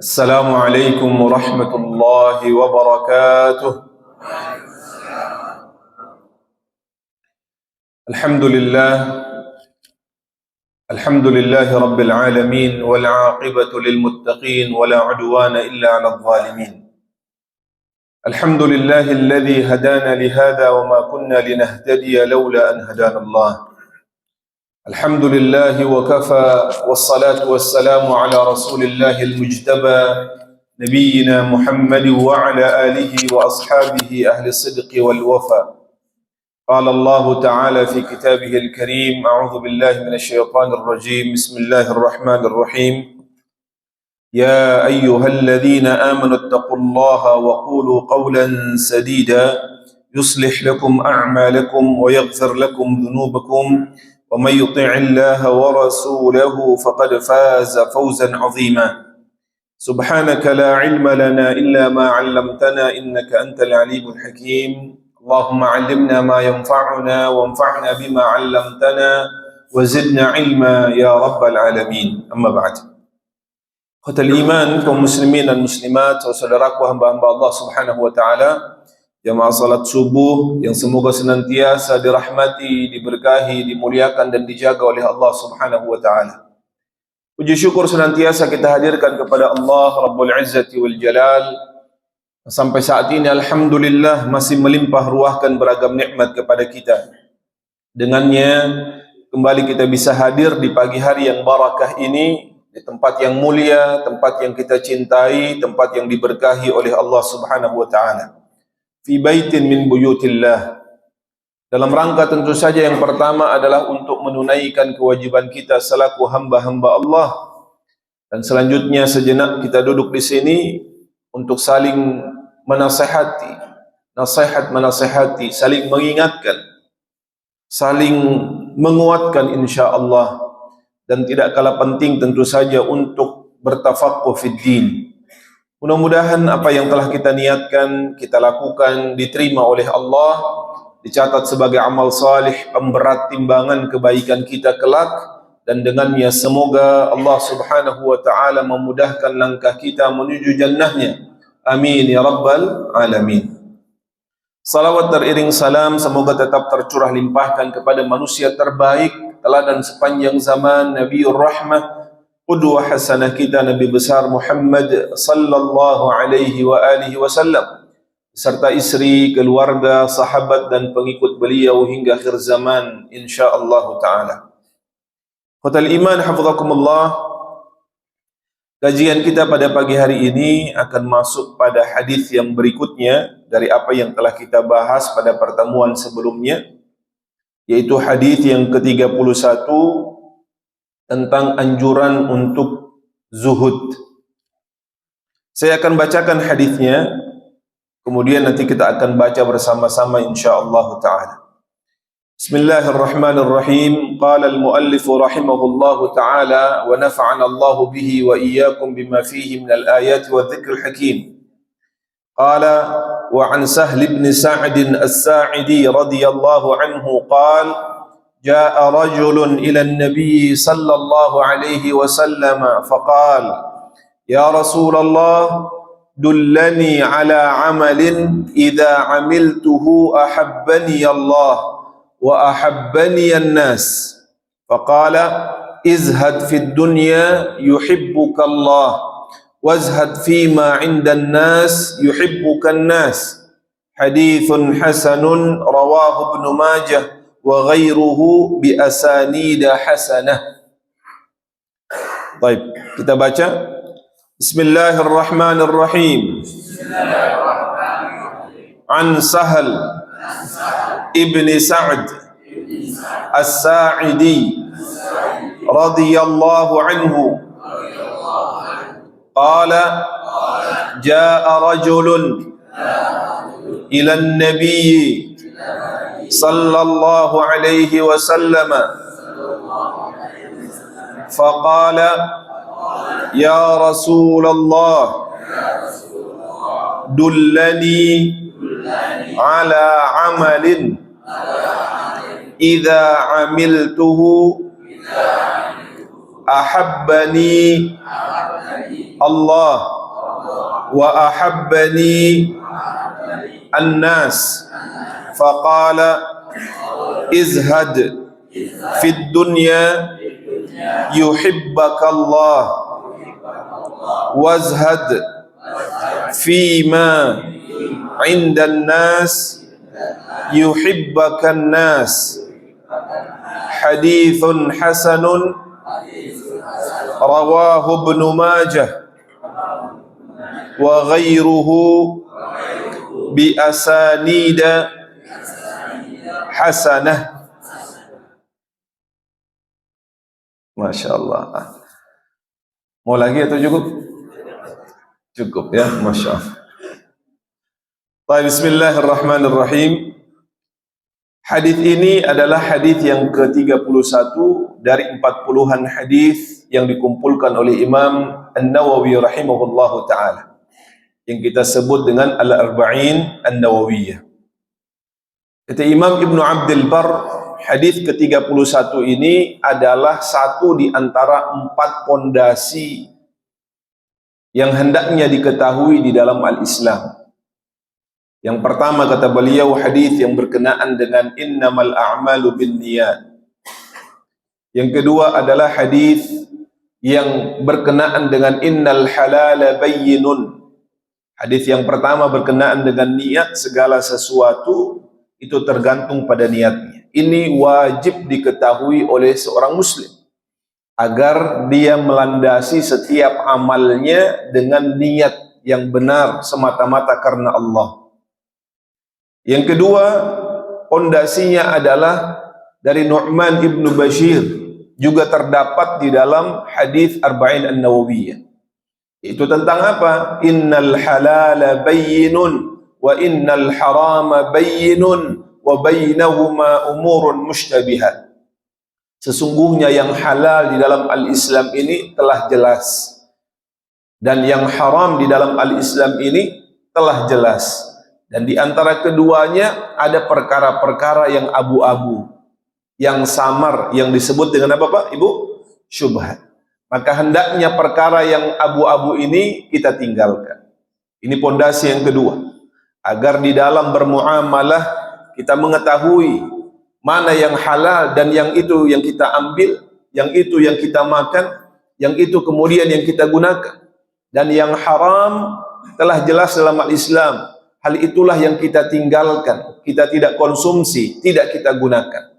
السلام عليكم ورحمة الله وبركاته. الحمد لله رب العالمين والعاقبة للمتقين ولا عدوان إلا على الظالمين. الحمد لله الذي هدانا لهذا وما كنا لنهتدي لولا أن هدانا الله. الحمد لله وكفى والصلاة والسلام على رسول الله المجتبى نبينا محمد وعلى آله وأصحابه أهل الصدق والوفاء. قال الله تعالى في كتابه الكريم: أعوذ بالله من الشيطان الرجيم، بسم الله الرحمن الرحيم. يا أيها الذين آمنوا اتقوا الله وقولوا قولا سديدا يصلح لكم أعمالكم ويغفر لكم ذنوبكم ومن يطع الله ورسوله فقد فاز فوزا عظيما. سبحانك لا علم لنا إلا ما علمتنا إنك أنت العليم الحكيم. اللهم علمنا ما ينفعنا وانفعنا بما علمتنا وزدنا علما يا رب العالمين. أما بعد. Khatul iman, kaum muslimin dan muslimat, saudaraku hamba-hamba Allah Subhanahu wa taala, jamaah salat subuh yang semoga senantiasa dirahmati, diberkahi, dimuliakan dan dijaga oleh Allah Subhanahu wa taala. Puji syukur senantiasa kita hadirkan kepada Allah Rabbul Izzati wal Jalal. Sampai saat ini alhamdulillah masih melimpah ruahkan beragam nikmat kepada kita. Dengannya kembali kita bisa hadir di pagi hari yang barakah ini, di tempat yang mulia, tempat yang kita cintai, tempat yang diberkahi oleh Allah Subhanahu wa taala. Fi baitin min buyutillah. Dalam rangka tentu saja yang pertama adalah untuk menunaikan kewajiban kita selaku hamba-hamba Allah, dan selanjutnya sejenak kita duduk di sini untuk saling menasihati, nasihat-menasihati, saling mengingatkan, saling menguatkan insya-Allah, dan tidak kalah penting tentu saja untuk bertafaqquh fid din. Mudah-mudahan apa yang telah kita niatkan, kita lakukan, diterima oleh Allah, dicatat sebagai amal salih, pemberat timbangan kebaikan kita kelak, dan dengannya semoga Allah Subhanahu wa taala memudahkan langkah kita menuju jannahnya. Amin ya rabbal alamin. Salawat teriring salam semoga tetap tercurah limpahkan kepada manusia terbaik, teladan sepanjang zaman, Nabiur Rahmah, qudwah hasanah kita, Nabi besar Muhammad sallallahu alaihi wa alihi wasallam, serta istri, keluarga, sahabat dan pengikut beliau hingga akhir zaman insyaallah taala. Khatul iman hafizakumullah. Kajian kita pada pagi hari ini akan masuk pada hadis yang berikutnya dari apa yang telah kita bahas pada pertemuan sebelumnya, yaitu hadis yang ke-31 tentang anjuran untuk zuhud. Saya akan bacakan hadisnya, kemudian nanti kita akan baca bersama-sama insyaallah taala. Bismillahirrahmanirrahim. Qala al-muallif rahimahullahu taala wa nafa'ana Allah bihi wa iyyakum bima fihi min al-ayati wa dhikril hakim. Qala wa an Sahl ibn Sa'd as-Sa'idi radhiyallahu anhu qala jaa'a rajulun ila an-nabiy sallallahu alayhi wa sallam faqala ya Rasulullah dullani ala amalin idza amiltuhu ahabbani Allah wa ahabbani an-nas. Faqala izhad fid dunya yuhibbuka Allah wazhad fima 'indan nas yuhibbuka an-nas. Hadithun hasanun rawahu Ibnu Majah wa ghairuhu bi asanida hasanah. Baik, kita baca. Bismillahirrahmanirrahim. An Sahl ibn Sa'd as-Sa'idi radhiyallahu anhu qala jaa'a rajulun ila an-nabiy sallallahu alayhi wa sallam faqala ya Rasulullah dullani ala amalin idza amiltuhu ahabbani Allah wa ahabbani an-nas faqala izhad fid dunya yuhibbaka Allah wazhad fima indan nas yuhibbaka an-nas. Hadithun hasanun rawahu Ibnu Majah wa ghairuhu bi asanida hasanah. Masya Allah. Mau lagi atau cukup? Cukup ya, Masya Allah. Baik, bismillahirrahmanirrahim. Hadis ini adalah hadis yang ke-31 dari 40-an hadis yang dikumpulkan oleh Imam An-Nawawi rahimahullahu taala, yang kita sebut dengan Al-Arba'in An-Nawawiyah. Kata Imam Ibnu Abdul Bar, hadis ke-31 ini adalah satu di antara 4 pondasi yang hendaknya diketahui di dalam al-Islam. Yang pertama, kata beliau, hadis yang berkenaan dengan innamal a'malu binniyat. Yang kedua adalah hadis yang berkenaan dengan innal halala bayyinun. Hadis yang pertama berkenaan dengan niat, segala sesuatu itu tergantung pada niatnya. Ini wajib diketahui oleh seorang muslim agar dia melandasi setiap amalnya dengan niat yang benar semata-mata karena Allah. Yang kedua, pondasinya adalah dari Nu'man ibnu Bashir, juga terdapat di dalam hadis Arba'in An-Nawawiyah. Itu tentang apa? Innal halala bayyinun wa innal harama bayyinun wa bainahuma umurun mushtabihat. Sesungguhnya yang halal di dalam al-Islam ini telah jelas, dan yang haram di dalam al-Islam ini telah jelas. Dan di antara keduanya ada perkara-perkara yang abu-abu, yang samar, yang disebut dengan apa Pak Ibu? Syubhat. Maka hendaknya perkara yang abu-abu ini kita tinggalkan. Ini pondasi yang kedua, agar di dalam bermuamalah kita mengetahui mana yang halal dan yang itu yang kita ambil, yang itu yang kita makan, yang itu kemudian yang kita gunakan. Dan yang haram telah jelas dalam al-Islam. Hal itulah yang kita tinggalkan, kita tidak konsumsi, tidak kita gunakan.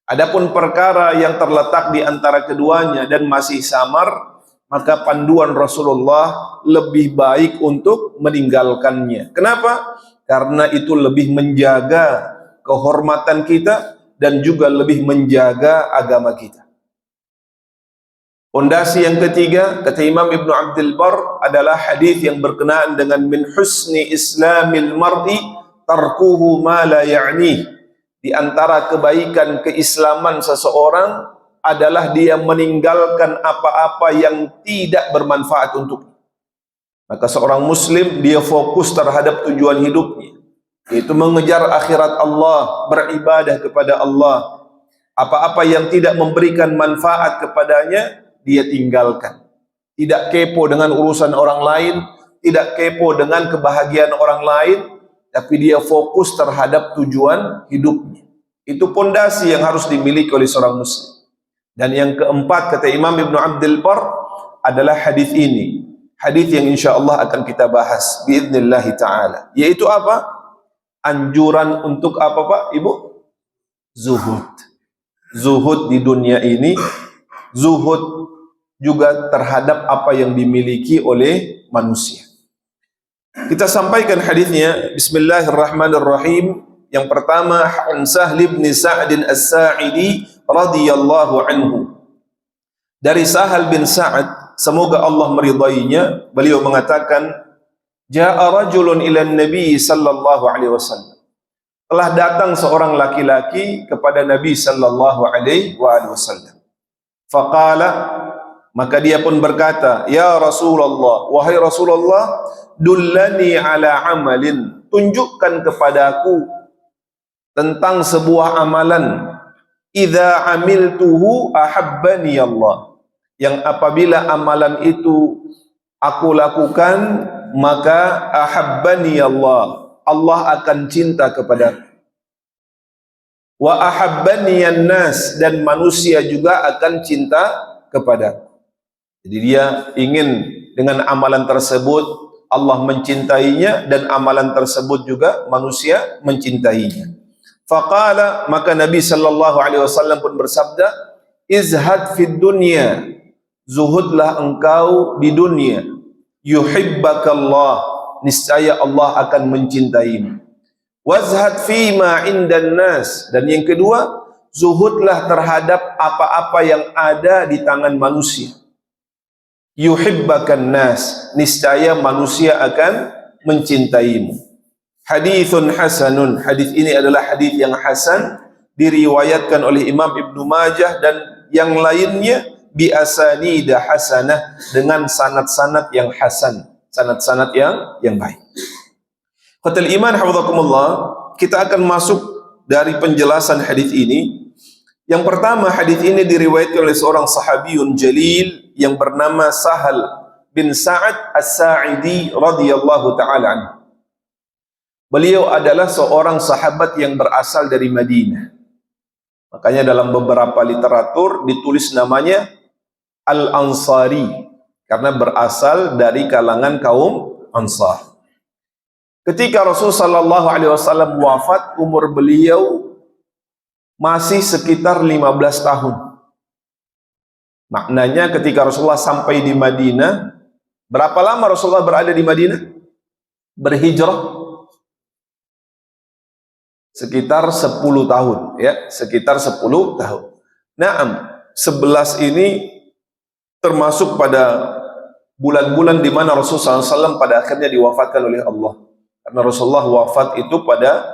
Adapun perkara yang terletak di antara keduanya dan masih samar, maka panduan Rasulullah lebih baik untuk meninggalkannya. Kenapa? Karena itu lebih menjaga kehormatan kita dan juga lebih menjaga agama kita. Pondasi yang ketiga, kata Imam Ibnu Abdul Bar, adalah hadis yang berkenaan dengan min husni islamil mar'i tarkuhu ma la ya'ni. Di antara kebaikan keislaman seseorang adalah dia meninggalkan apa-apa yang tidak bermanfaat untuknya. Maka seorang muslim dia fokus terhadap tujuan hidupnya, yaitu mengejar akhirat Allah, beribadah kepada Allah. Apa-apa yang tidak memberikan manfaat kepadanya dia tinggalkan. Tidak kepo dengan urusan orang lain, tidak kepo dengan kebahagiaan orang lain, tapi dia fokus terhadap tujuan hidupnya. Itu pondasi yang harus dimiliki oleh seorang muslim. Dan yang keempat, kata Imam Ibnu Abdul Bar, adalah hadis ini. Hadis yang insyaallah akan kita bahas biiznillah taala. Yaitu apa? Anjuran untuk apa Pak Ibu? Zuhud. Zuhud di dunia ini, zuhud juga terhadap apa yang dimiliki oleh manusia. Kita sampaikan hadisnya. Bismillahirrahmanirrahim. Yang pertama, an Sahl bin Sa'd as-Sa'idi radhiyallahu anhu. Dari Sahal bin Sa'ad, semoga Allah meridainya, beliau mengatakan, Ja'a rajulun ila Nabi sallallahu alaihi wasallam. Telah datang seorang laki-laki kepada Nabi sallallahu alaihi wasallam. Faqala, maka dia pun berkata, Ya Rasulullah, wahai Rasulullah, dullani ala amalin, tunjukkan kepadaku tentang sebuah amalan, idza amiltuhu ahabbani Allah, yang apabila amalan itu aku lakukan, maka ahabbani Allah, Allah akan cinta kepadaku. Wa ahabbani an-nas, dan manusia juga akan cinta kepadaku. Jadi dia ingin dengan amalan tersebut Allah mencintainya, dan amalan tersebut juga manusia mencintainya. Faqala, maka Nabi sallallahu alaihi wasallam pun bersabda, izhad fid dunya, zuhudlah engkau di dunia, yuhibbakallah, niscaya Allah akan mencintaimu. Wazhad fima indan nas, dan yang kedua, zuhudlah terhadap apa-apa yang ada di tangan manusia. Yuhibbakan nas, niscaya manusia akan mencintaimu. Hadithun hasanun, hadis ini adalah hadis yang hasan, diriwayatkan oleh Imam Ibnu Majah dan yang lainnya bi asanida hasanah, dengan sanad-sanad yang hasan, sanad-sanad yang baik. Qatal iman hafizakumullah, kita akan masuk dari penjelasan hadis ini. Yang pertama, hadis ini diriwayatkan oleh seorang sahabiyun jalil yang bernama Sahal bin Sa'ad As-Sa'idi radhiyallahu taala anhu. Beliau adalah seorang sahabat yang berasal dari Madinah. Makanya dalam beberapa literatur ditulis namanya Al-Ansari, karena berasal dari kalangan kaum Ansar. Ketika Rasulullah sallallahu alaihi wasallam wafat, umur beliau masih sekitar 15 tahun. Maknanya ketika Rasulullah sampai di Madinah, berapa lama Rasulullah berada di Madinah? Berhijrah sekitar 10 tahun, ya, sekitar 10 tahun. Naam, 11 ini termasuk pada bulan-bulan di mana Rasulullah SAW pada akhirnya diwafatkan oleh Allah. Karena Rasulullah wafat itu pada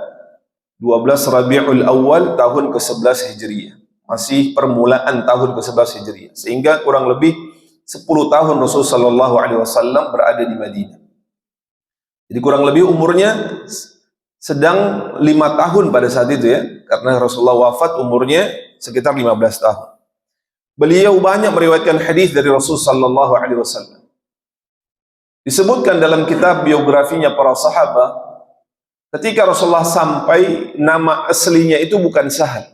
12 Rabiul Awal tahun ke-11 Hijriah. Masih permulaan tahun ke-11 Hijriah. Sehingga kurang lebih 10 tahun Rasulullah SAW berada di Madinah. Jadi kurang lebih umurnya sedang 5 tahun pada saat itu, ya. Karena Rasulullah wafat umurnya sekitar 15 tahun. Beliau banyak meriwayatkan hadis dari Rasulullah SAW. Disebutkan dalam kitab biografinya para sahabat, ketika Rasulullah sampai, nama aslinya itu bukan Sahal.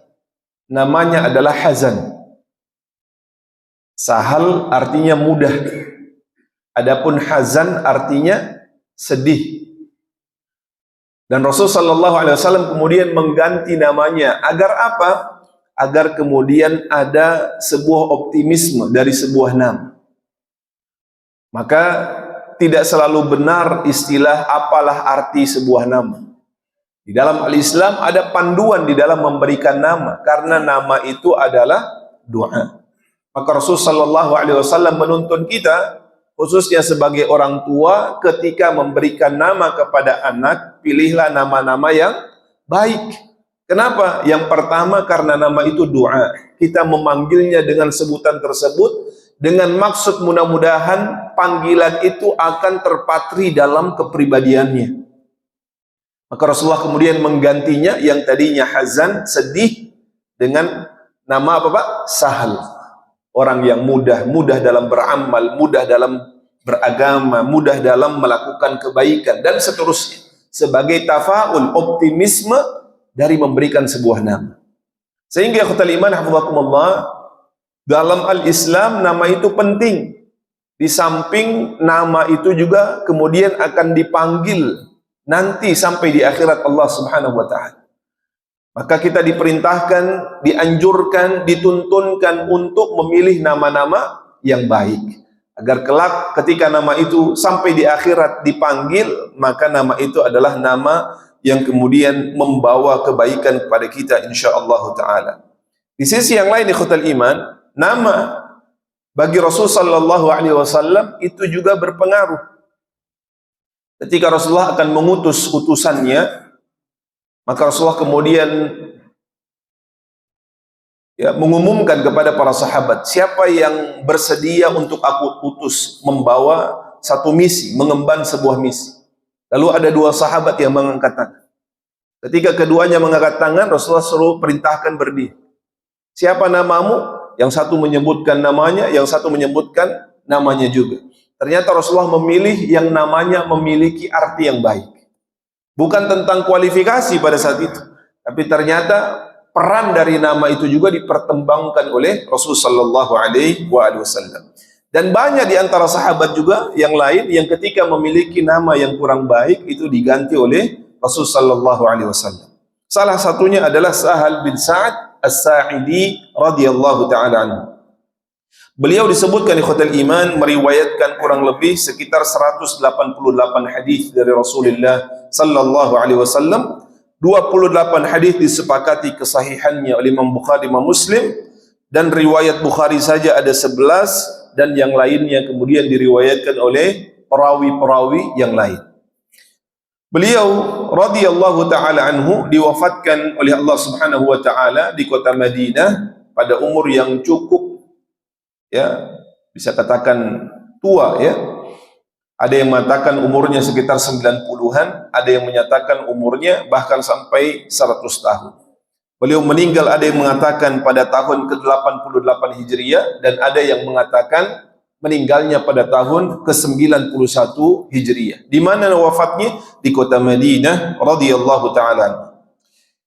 Namanya adalah Hazan. Sahal artinya mudah. Adapun Hazan artinya sedih. Dan Rasulullah SAW kemudian mengganti namanya. Agar apa? Agar kemudian ada sebuah optimisme dari sebuah nama. Maka tidak selalu benar istilah apalah arti sebuah nama. Di dalam al-Islam ada panduan di dalam memberikan nama, karena nama itu adalah doa. Maka Rasulullah SAW menuntun kita, khususnya sebagai orang tua, ketika memberikan nama kepada anak, pilihlah nama-nama yang baik. Kenapa? Yang pertama, karena nama itu doa. Kita memanggilnya dengan sebutan tersebut dengan maksud mudah-mudahan panggilan itu akan terpatri dalam kepribadiannya. Maka Rasulullah kemudian menggantinya yang tadinya Hazan, sedih, dengan nama apa Pak? Sahal. Orang yang mudah dalam beramal, mudah dalam beragama, mudah dalam melakukan kebaikan, dan seterusnya. Sebagai tafaul, optimisme dari memberikan sebuah nama. Sehingga ikhwatal iman hafizakumullah, dalam al-Islam nama itu penting. Di samping nama itu juga kemudian akan dipanggil nanti sampai di akhirat Allah Subhanahu wa taala. Maka kita diperintahkan, dianjurkan, dituntunkan untuk memilih nama-nama yang baik. Agar kelak ketika nama itu sampai di akhirat dipanggil, maka nama itu adalah nama yang kemudian membawa kebaikan kepada kita insyaallah taala. Di sisi yang lain ikhwatal iman, nama bagi Rasul sallallahu alaihi wasallam itu juga berpengaruh. Ketika Rasulullah akan mengutus utusannya, maka Rasulullah kemudian mengumumkan kepada para sahabat, siapa yang bersedia untuk aku utus membawa satu misi, mengemban sebuah misi. Lalu ada 2 sahabat yang mengangkat tangan. Ketika keduanya mengangkat tangan, Rasulullah suruh perintahkan berdiri. Siapa namamu? yang satu menyebutkan namanya, yang satu menyebutkan namanya juga. Ternyata Rasulullah memilih yang namanya memiliki arti yang baik. Bukan tentang kualifikasi pada saat itu, tapi ternyata peran dari nama itu juga dipertimbangkan oleh Rasul sallallahu alaihi wasallam. Dan banyak di antara sahabat juga yang lain yang ketika memiliki nama yang kurang baik itu diganti oleh Rasul sallallahu alaihi wasallam. Salah satunya adalah Sahal bin Sa'ad As-Sa'idi radhiyallahu taala anhu. Beliau disebutkan ikhwatal iman meriwayatkan kurang lebih sekitar 188 hadis dari Rasulullah sallallahu alaihi wasallam. 28 hadis disepakati kesahihannya oleh Imam Bukhari, Imam Muslim, dan riwayat Bukhari saja ada 11 dan yang lainnya kemudian diriwayatkan oleh perawi-perawi yang lain. Beliau radhiyallahu taala anhu diwafatkan oleh Allah Subhanahu wa taala di kota Madinah pada umur yang cukup, ya, bisa katakan tua, ya. Ada yang mengatakan umurnya sekitar 90-an, ada yang menyatakan umurnya bahkan sampai 100 tahun. Beliau meninggal ada yang mengatakan pada tahun ke-88 Hijriah dan ada yang mengatakan meninggalnya pada tahun ke-91 Hijriah. Di mana wafatnya? Di kota Madinah radhiyallahu taala.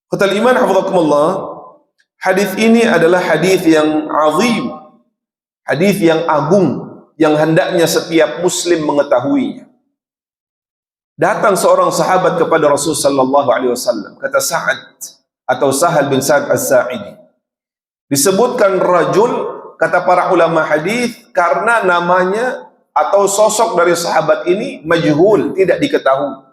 Qatal iman hafizakumullah. Hadis ini adalah hadis yang azim, hadis yang agung, yang hendaknya setiap muslim mengetahuinya. Datang seorang sahabat kepada Rasul sallallahu alaihi wasallam, kata Sa'ad atau Sahal bin Sa'ad As-Sa'idi. Disebutkan rajul, kata para ulama hadis, karena namanya atau sosok dari sahabat ini majhul, tidak diketahui.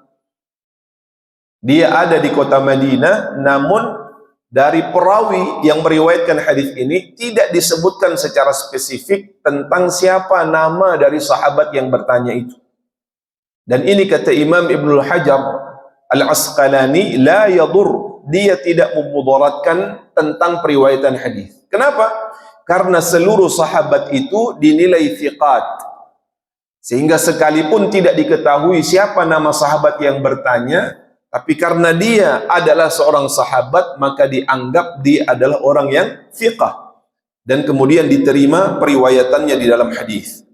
Dia ada di kota Madinah, namun dari perawi yang meriwayatkan hadis ini tidak disebutkan secara spesifik tentang siapa nama dari sahabat yang bertanya itu. Dan ini kata Imam Ibnu Hajar Al-Asqalani, la yadur, dia tidak memudaratkan tentang periwayatan hadis. Kenapa? Karena seluruh sahabat itu dinilai thiqat, sehingga sekalipun tidak diketahui siapa nama sahabat yang bertanya, tapi karena dia adalah seorang sahabat, maka dianggap dia adalah orang yang thiqah dan kemudian diterima periwayatannya di dalam hadis.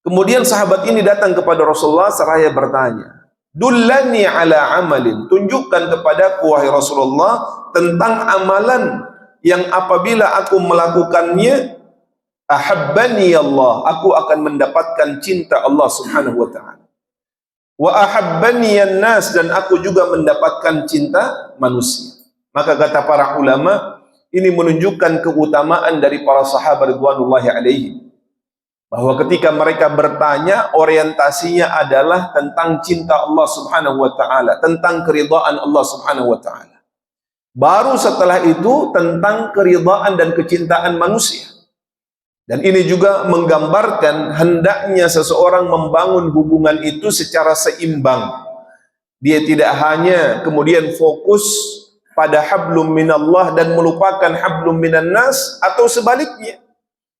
Kemudian sahabat ini datang kepada Rasulullah seraya bertanya, "Dullani ala amalin." Tunjukkan kepadaku wahai Rasulullah tentang amalan yang apabila aku melakukannya, ahabbani Allah, aku akan mendapatkan cinta Allah Subhanahu wa taala. Wa ahabbani an-nas, dan aku juga mendapatkan cinta manusia. Maka kata para ulama, ini menunjukkan keutamaan dari para sahabat ridwanullahi alaihim, bahwa ketika mereka bertanya, orientasinya adalah tentang cinta Allah Subhanahu wa taala, tentang keridhaan Allah Subhanahu wa taala. Baru setelah itu tentang keridhaan dan kecintaan manusia. Dan ini juga menggambarkan hendaknya seseorang membangun hubungan itu secara seimbang. Dia tidak hanya kemudian fokus pada hablum minallah dan melupakan hablum minan nas, atau sebaliknya.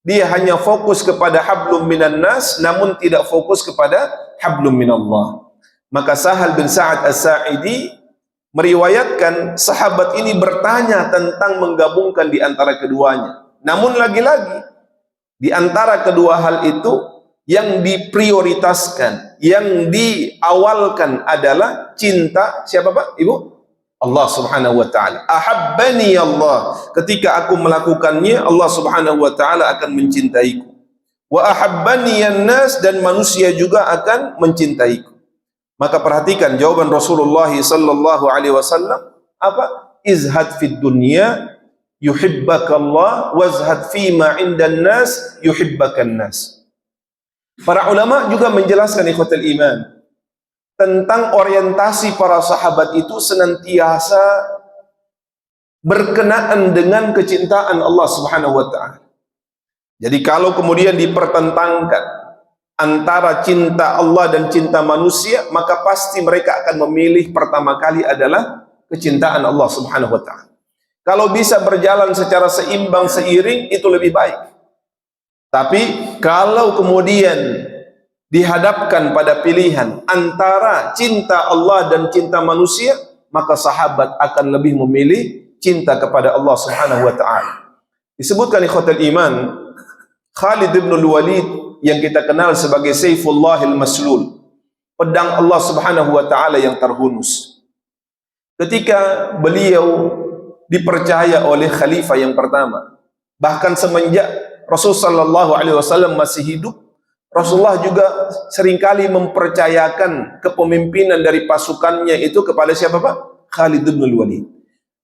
Dia hanya fokus kepada hablum minan nas namun tidak fokus kepada hablum minallah. Maka Sahal bin Sa'ad As-Sa'idi meriwayatkan sahabat ini bertanya tentang menggabungkan di antara keduanya. Namun lagi-lagi di antara kedua hal itu yang diprioritaskan, yang diawalkan adalah cinta siapa Pak? Ibu? Allah Subhanahu wa taala. Ahabbani Allah. Ketika aku melakukannya, Allah Subhanahu wa taala akan mencintaiku. Wa ahabbani an-nas, dan manusia juga akan mencintaiku. Maka perhatikan jawaban Rasulullah sallallahu alaihi wasallam apa? Izhad fid dunya yuhibbakallah wazhad fima indan nas yuhibbakan nas. Para ulama juga menjelaskan ikhwatul iman tentang orientasi para sahabat itu senantiasa berkenaan dengan kecintaan Allah Subhanahu wa taala. Jadi kalau kemudian dipertentangkan antara cinta Allah dan cinta manusia, maka pasti mereka akan memilih pertama kali adalah kecintaan Allah Subhanahu wa taala. Kalau bisa berjalan secara seimbang, seiring, itu lebih baik. Tapi kalau kemudian dihadapkan pada pilihan antara cinta Allah dan cinta manusia, maka sahabat akan lebih memilih cinta kepada Allah Subhanahu wa taala. Disebutkan ikhwatal iman, Khalid bin Walid yang kita kenal sebagai Sayfullahil Maslul, pedang Allah Subhanahu wa taala yang terhunus. Ketika beliau dipercaya oleh khalifah yang pertama, bahkan semenjak Rasulullah sallallahu alaihi wasallam masih hidup, Rasulullah juga seringkali mempercayakan kepemimpinan dari pasukannya itu kepada siapa Pak? Khalid bin Walid.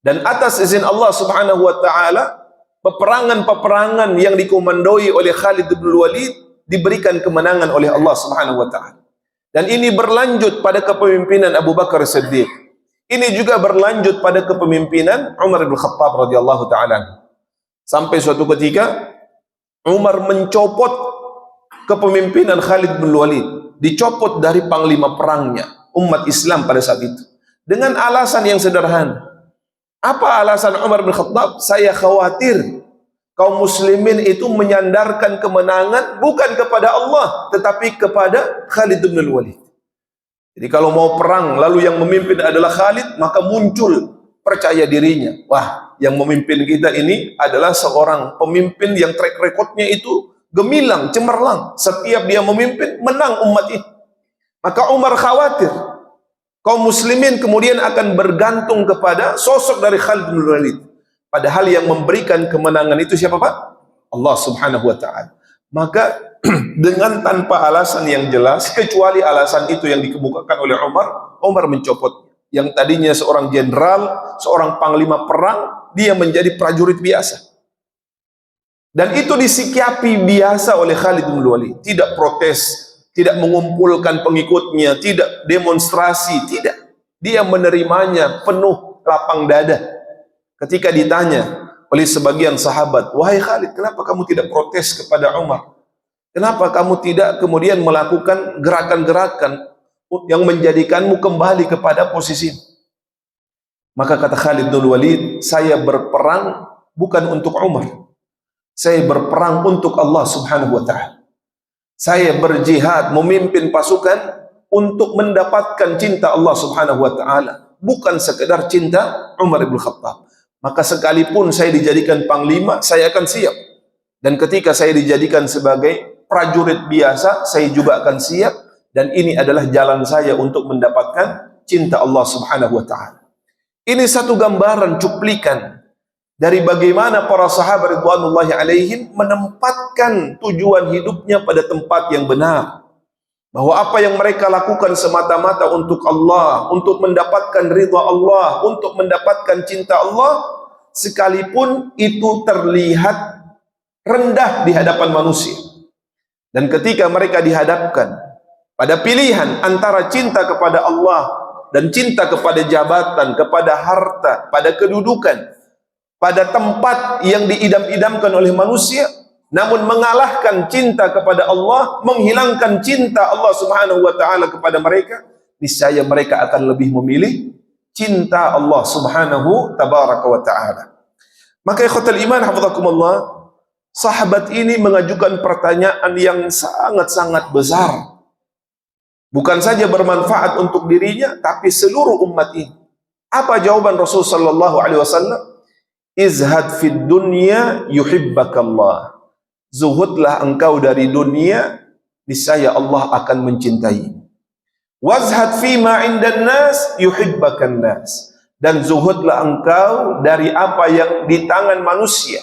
Dan atas izin Allah Subhanahu wa taala, peperangan-peperangan yang dikomandoi oleh Khalid bin Walid diberikan kemenangan oleh Allah Subhanahu wa taala. Dan ini berlanjut pada kepemimpinan Abu Bakar Siddiq. Ini juga berlanjut pada kepemimpinan Umar bin Khattab radhiyallahu taala. Sampai suatu ketika Umar mencopot kepemimpinan Khalid bin Walid, dicopot dari panglima perangnya umat Islam pada saat itu dengan alasan yang sederhana. Apa alasan Umar bin Khattab? Saya khawatir kaum muslimin itu menyandarkan kemenangan bukan kepada Allah tetapi kepada Khalid bin Walid. Jadi kalau mau perang lalu yang memimpin adalah Khalid, maka muncul percaya dirinya. Wah, yang memimpin kita ini adalah seorang pemimpin yang track recordnya itu gemilang, cemerlang. Setiap dia memimpin, menang umat ini. Maka Umar khawatir kaum muslimin kemudian akan bergantung kepada sosok dari Khalid bin Walid. Padahal yang memberikan kemenangan itu siapa Pak? Allah Subhanahu wa ta'ala. Maka dengan tanpa alasan yang jelas, kecuali alasan itu yang dikemukakan oleh Umar mencopot. Yang tadinya seorang jenderal, seorang panglima perang, dia menjadi prajurit biasa. Dan itu disikapi biasa oleh Khalid bin Walid. Tidak protes, tidak mengumpulkan pengikutnya, tidak demonstrasi, tidak. Dia menerimanya penuh lapang dada. Ketika ditanya oleh sebagian sahabat, wahai Khalid, kenapa kamu tidak protes kepada Umar? Kenapa kamu tidak kemudian melakukan gerakan-gerakan yang menjadikanmu kembali kepada posisi? Maka kata Khalid bin Walid, saya berperang bukan untuk Umar. Saya berperang untuk Allah Subhanahu wa ta'ala. Saya berjihad, memimpin pasukan untuk mendapatkan cinta Allah Subhanahu wa ta'ala, bukan sekedar cinta Umar bin Khattab. Maka sekalipun saya dijadikan panglima, saya akan siap. Dan ketika saya dijadikan sebagai prajurit biasa, saya juga akan siap. Dan ini adalah jalan saya untuk mendapatkan cinta Allah Subhanahu wa ta'ala. Ini satu gambaran, cuplikan dari bagaimana para sahabat ridwanullahi alaihim menempatkan tujuan hidupnya pada tempat yang benar. Bahwa apa yang mereka lakukan semata-mata untuk Allah, untuk mendapatkan ridha Allah, untuk mendapatkan cinta Allah, sekalipun itu terlihat rendah di hadapan manusia. Dan ketika mereka dihadapkan pada pilihan antara cinta kepada Allah dan cinta kepada jabatan, kepada harta, pada kedudukan, pada tempat yang diidam-idamkan oleh manusia, namun mengalahkan cinta kepada Allah, menghilangkan cinta Allah Subhanahu wa ta'ala kepada mereka, niscaya mereka akan lebih memilih cinta Allah Subhanahu tabaraka wa ta'ala. Maka ikhwatal iman hafizakumullah, sahabat ini mengajukan pertanyaan yang sangat-sangat besar. Bukan saja bermanfaat untuk dirinya, tapi seluruh umat ini. Apa jawaban Rasul sallallahu alaihi wasallam? Izhad fid dunya yuhibbakallah. Zuhudlah engkau dari dunia, niscaya Allah akan mencintai. Wazhad fima indan nas yuhibbakan nas. Dan zuhudlah engkau dari apa yang di tangan manusia,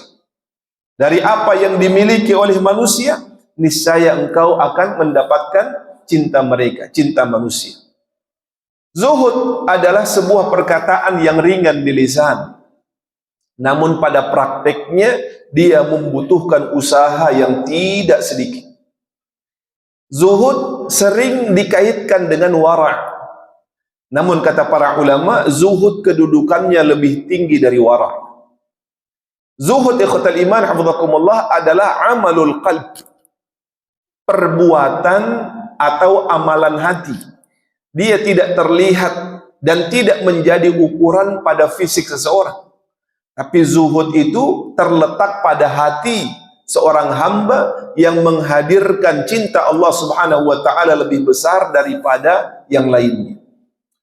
dari apa yang dimiliki oleh manusia, niscaya engkau akan mendapatkan cinta mereka, cinta manusia. Zuhud adalah sebuah perkataan yang ringan di lisan, namun pada prakteknya dia membutuhkan usaha yang tidak sedikit. Zuhud sering dikaitkan dengan wara'. Namun kata para ulama, zuhud kedudukannya lebih tinggi dari wara'. Zuhud ikhwatal iman hafizakumullah adalah amalul qalb, perbuatan atau amalan hati. Dia tidak terlihat dan tidak menjadi ukuran pada fisik seseorang. Tapi zuhud itu terletak pada hati seorang hamba yang menghadirkan cinta Allah Subhanahu wa ta'ala lebih besar daripada yang lainnya.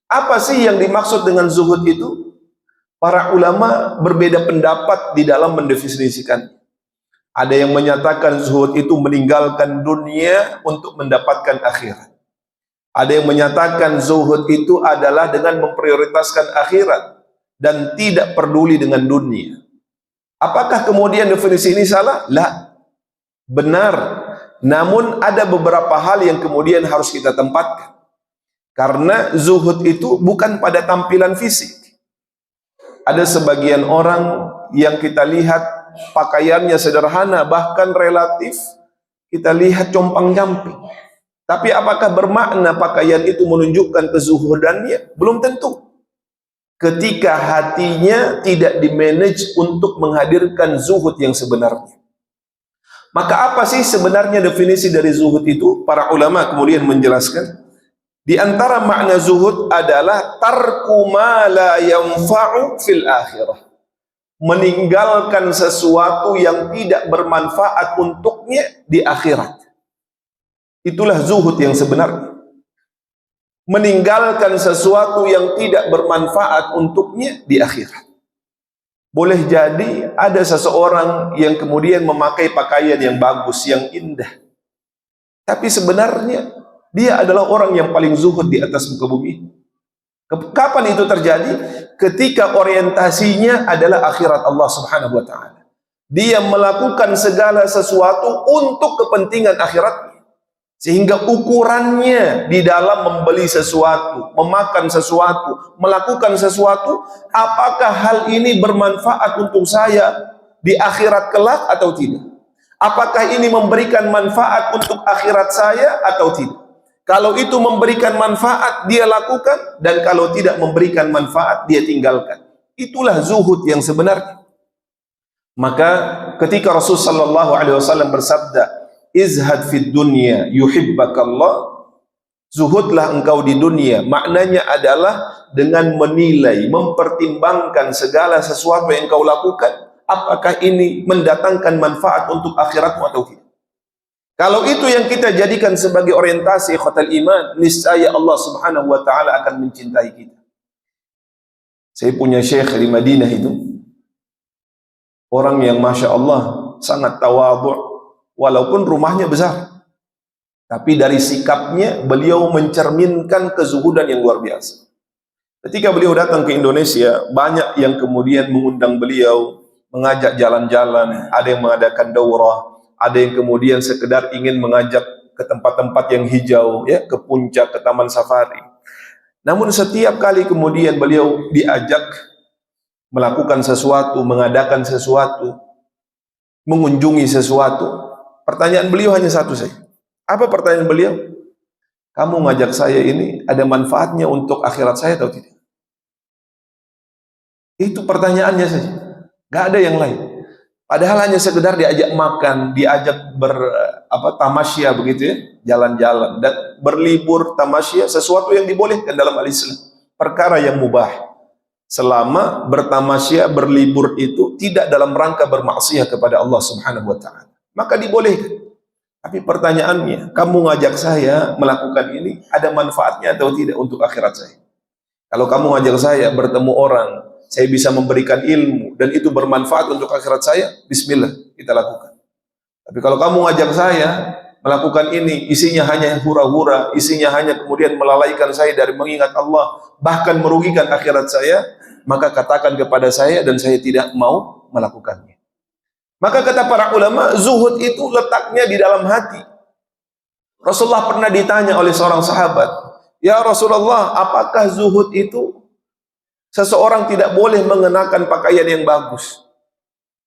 Apa sih yang dimaksud dengan zuhud itu? Para ulama berbeda pendapat di dalam mendefinisikan. Ada yang menyatakan zuhud itu meninggalkan dunia untuk mendapatkan akhirat. Ada yang menyatakan zuhud itu adalah dengan memprioritaskan akhirat dan tidak peduli dengan dunia. Apakah kemudian definisi ini salah? La, benar. Namun ada beberapa hal yang kemudian harus kita tempatkan. Karena zuhud itu bukan pada tampilan fisik. Ada sebagian orang yang kita lihat pakaiannya sederhana, bahkan relatif kita lihat compang-camping. Tapi apakah bermakna pakaian itu menunjukkan kezuhudannya? Belum tentu. Ketika hatinya tidak dimanage untuk menghadirkan zuhud yang sebenarnya. Maka apa sih sebenarnya definisi dari zuhud itu? Para ulama kemudian menjelaskan, di antara makna zuhud adalah tarku ma la yanfa'u fil akhirah. Meninggalkan sesuatu yang tidak bermanfaat untuknya di akhirat. Itulah zuhud yang sebenarnya. Meninggalkan sesuatu yang tidak bermanfaat untuknya di akhirat. Boleh jadi ada seseorang yang kemudian memakai pakaian yang bagus, yang indah. Tapi sebenarnya dia adalah orang yang paling zuhud di atas muka bumi. Kapan itu terjadi? Ketika orientasinya adalah akhirat Allah Subhanahu wa taala. Dia melakukan segala sesuatu untuk kepentingan akhiratnya. Sehingga ukurannya di dalam membeli sesuatu, memakan sesuatu, melakukan sesuatu, apakah hal ini bermanfaat untuk saya di akhirat kelak atau tidak? Apakah ini memberikan manfaat untuk akhirat saya atau tidak? Kalau itu memberikan manfaat, dia lakukan, dan kalau tidak memberikan manfaat, dia tinggalkan. Itulah zuhud yang sebenarnya. Maka ketika Rasulullah SAW bersabda, izhad fid dunya yuhibbakallah, zuhudlah engkau di dunia, maknanya adalah dengan menilai, mempertimbangkan segala sesuatu yang engkau lakukan, apakah ini mendatangkan manfaat untuk akhiratmu atau tidak. Kalau itu yang kita jadikan sebagai orientasi ikhwatal iman, niscaya Allah Subhanahu wa taala akan mencintai kita. Saya punya syekh di Madinah itu, orang yang Masya Allah sangat tawadhu, walaupun rumahnya besar, tapi dari sikapnya beliau mencerminkan kezuhudan yang luar biasa. Ketika beliau datang ke Indonesia, banyak yang kemudian mengundang beliau, mengajak jalan-jalan, ada yang mengadakan daurah, ada yang kemudian sekedar ingin mengajak ke tempat-tempat yang hijau, ya, ke puncak, ke taman safari. Namun setiap kali kemudian beliau diajak melakukan sesuatu, mengadakan sesuatu, mengunjungi sesuatu, pertanyaan beliau hanya satu saja. Apa pertanyaan beliau? Kamu ngajak saya ini ada manfaatnya untuk akhirat saya atau tidak? Itu pertanyaannya saja. Gak ada yang lain. Padahal hanya sekedar diajak makan, diajak tamasya begitu ya, jalan-jalan dan berlibur tamasya, sesuatu yang dibolehkan dalam al-Islam, perkara yang mubah. Selama bertamasya, berlibur itu tidak dalam rangka bermaksiat kepada Allah Subhanahu wa taala, maka dibolehkan. Tapi pertanyaannya, kamu ngajak saya melakukan ini ada manfaatnya atau tidak untuk akhirat saya? Kalau kamu ngajak saya bertemu orang, saya bisa memberikan ilmu dan itu bermanfaat untuk akhirat saya, bismillah, kita lakukan. Tapi kalau kamu ngajak saya melakukan ini, isinya hanya hura-hura, isinya hanya kemudian melalaikan saya dari mengingat Allah, bahkan merugikan akhirat saya, maka katakan kepada saya dan saya tidak mau melakukannya. Maka kata para ulama, zuhud itu letaknya di dalam hati. Rasulullah pernah ditanya oleh seorang sahabat, ya Rasulullah, apakah zuhud itu seseorang tidak boleh mengenakan pakaian yang bagus?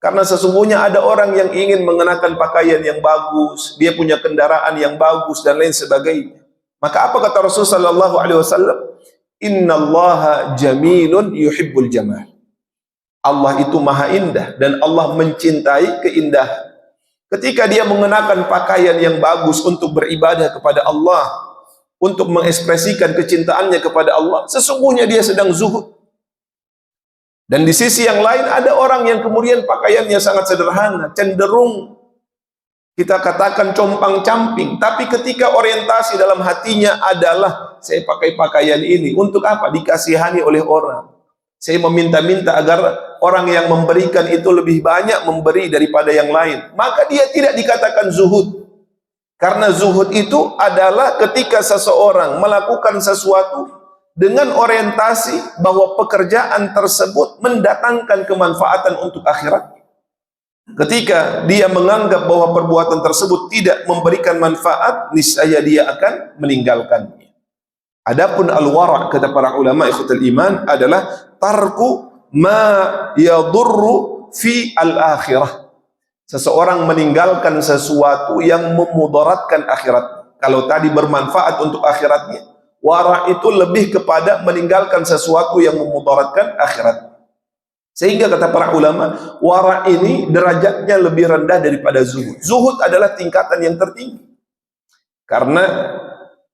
Karena sesungguhnya ada orang yang ingin mengenakan pakaian yang bagus, dia punya kendaraan yang bagus dan lain sebagainya. Maka apa kata Rasulullah SAW? Innallaha jamilun yuhibbul jamal. Allah itu maha indah dan Allah mencintai keindahan. Ketika dia mengenakan pakaian yang bagus untuk beribadah kepada Allah, untuk mengekspresikan kecintaannya kepada Allah, sesungguhnya dia sedang zuhud. Dan di sisi yang lain ada orang yang kemudian pakaiannya sangat sederhana, cenderung kita katakan compang-camping, tapi ketika orientasi dalam hatinya adalah saya pakai pakaian ini untuk apa? Dikasihani oleh orang. Saya meminta-minta agar orang yang memberikan itu lebih banyak memberi daripada yang lain, maka dia tidak dikatakan zuhud. Karena zuhud itu adalah ketika seseorang melakukan sesuatu dengan orientasi bahwa pekerjaan tersebut mendatangkan kemanfaatan untuk akhirat. Ketika dia menganggap bahwa perbuatan tersebut tidak memberikan manfaat, niscaya dia akan meninggalkannya. Adapun al-wara' kata para ulama ikhwatul iman adalah tarku ma yadurru fi al-akhirah. Seseorang meninggalkan sesuatu yang memudaratkan akhirat. Kalau tadi bermanfaat untuk akhiratnya, wara itu lebih kepada meninggalkan sesuatu yang memudaratkan akhirat. Sehingga kata para ulama, wara ini derajatnya lebih rendah daripada zuhud. Zuhud adalah tingkatan yang tertinggi. Karena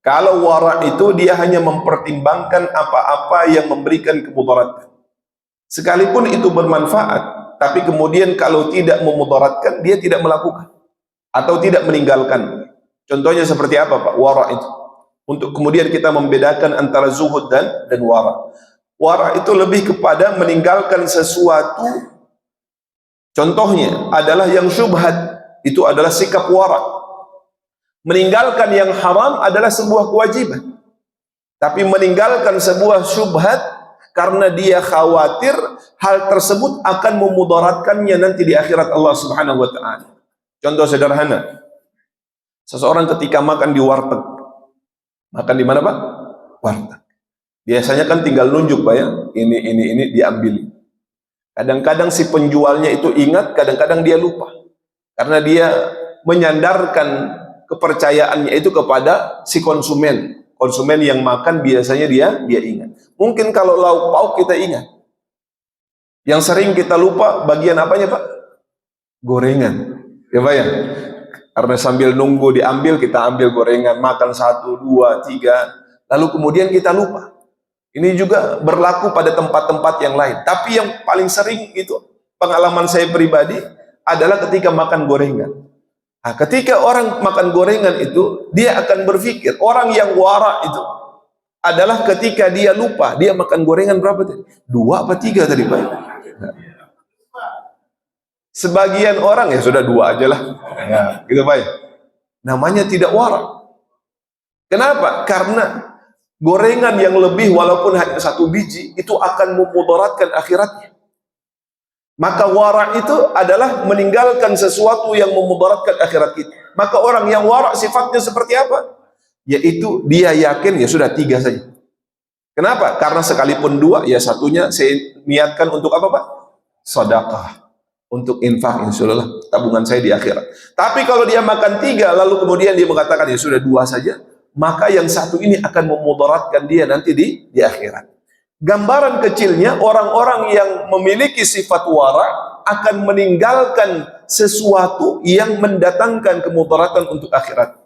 kalau wara itu dia hanya mempertimbangkan apa-apa yang memberikan kemudaratan. Sekalipun itu bermanfaat, tapi kemudian kalau tidak memudaratkan, dia tidak melakukan atau tidak meninggalkan. Contohnya seperti apa Pak? Wara itu. Untuk kemudian kita membedakan antara zuhud dan wara. Wara itu lebih kepada meninggalkan sesuatu. Contohnya adalah yang syubhat, itu adalah sikap wara. Meninggalkan yang haram adalah sebuah kewajiban. Tapi meninggalkan sebuah syubhat karena dia khawatir hal tersebut akan memudaratkannya nanti di akhirat Allah Subhanahu wa taala. Contoh sederhana. Seseorang ketika makan di warteg. Makan di mana, Pak? Warteg. Biasanya kan tinggal nunjuk, Pak ya. Ini diambil. Kadang-kadang si penjualnya itu ingat, kadang-kadang dia lupa. Karena dia menyandarkan kepercayaannya itu kepada si konsumen. Konsumen yang makan biasanya dia ingat. Mungkin kalau lauk pauk kita ingat. Yang sering kita lupa bagian apanya Pak? Gorengan. Ya Pak ya? Karena sambil nunggu diambil, kita ambil gorengan, makan 1, 2, 3. Lalu kemudian kita lupa. Ini juga berlaku pada tempat-tempat yang lain. Tapi yang paling sering itu, pengalaman saya pribadi, adalah ketika makan gorengan. Nah, ketika orang makan gorengan itu, dia akan berpikir, orang yang wara itu adalah ketika dia lupa, dia makan gorengan berapa tadi? 2 apa 3 tadi Pak? Nah. Sebagian orang ya sudah 2 aja lah. Ya, gitu Pak. Namanya tidak wara. Kenapa? Karena gorengan yang lebih walaupun hanya 1 biji, itu akan memudaratkan akhiratnya. Maka wara itu adalah meninggalkan sesuatu yang memudaratkan akhirat kita. Maka orang yang wara sifatnya seperti apa? Yaitu dia yakin ya sudah 3 saja. Kenapa? Karena sekalipun 2, ya satunya saya niatkan untuk apa Pak? Sedekah. Untuk infak, insyaallah tabungan saya di akhirat. Tapi kalau dia makan 3, lalu kemudian dia mengatakan ya sudah 2 saja, maka yang satu ini akan memudaratkan dia nanti di akhirat. Gambaran kecilnya, orang-orang yang memiliki sifat wara akan meninggalkan sesuatu yang mendatangkan kemudaratan untuk akhirat.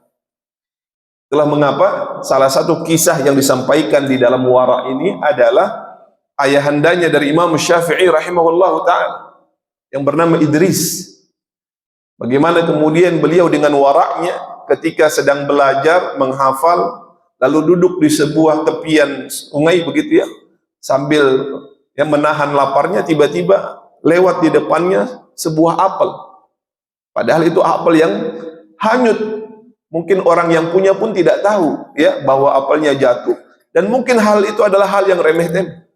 Itulah mengapa salah satu kisah yang disampaikan di dalam wara ini adalah ayahandanya dari Imam Syafi'i rahimahullahu ta'ala yang bernama Idris. Bagaimana kemudian beliau dengan waraknya ketika sedang belajar, menghafal, lalu duduk di sebuah tepian sungai begitu ya, sambil yang menahan laparnya, tiba-tiba lewat di depannya sebuah apel. Padahal itu apel yang hanyut. Mungkin orang yang punya pun tidak tahu ya bahwa apelnya jatuh, dan mungkin hal itu adalah hal yang remeh-temeh.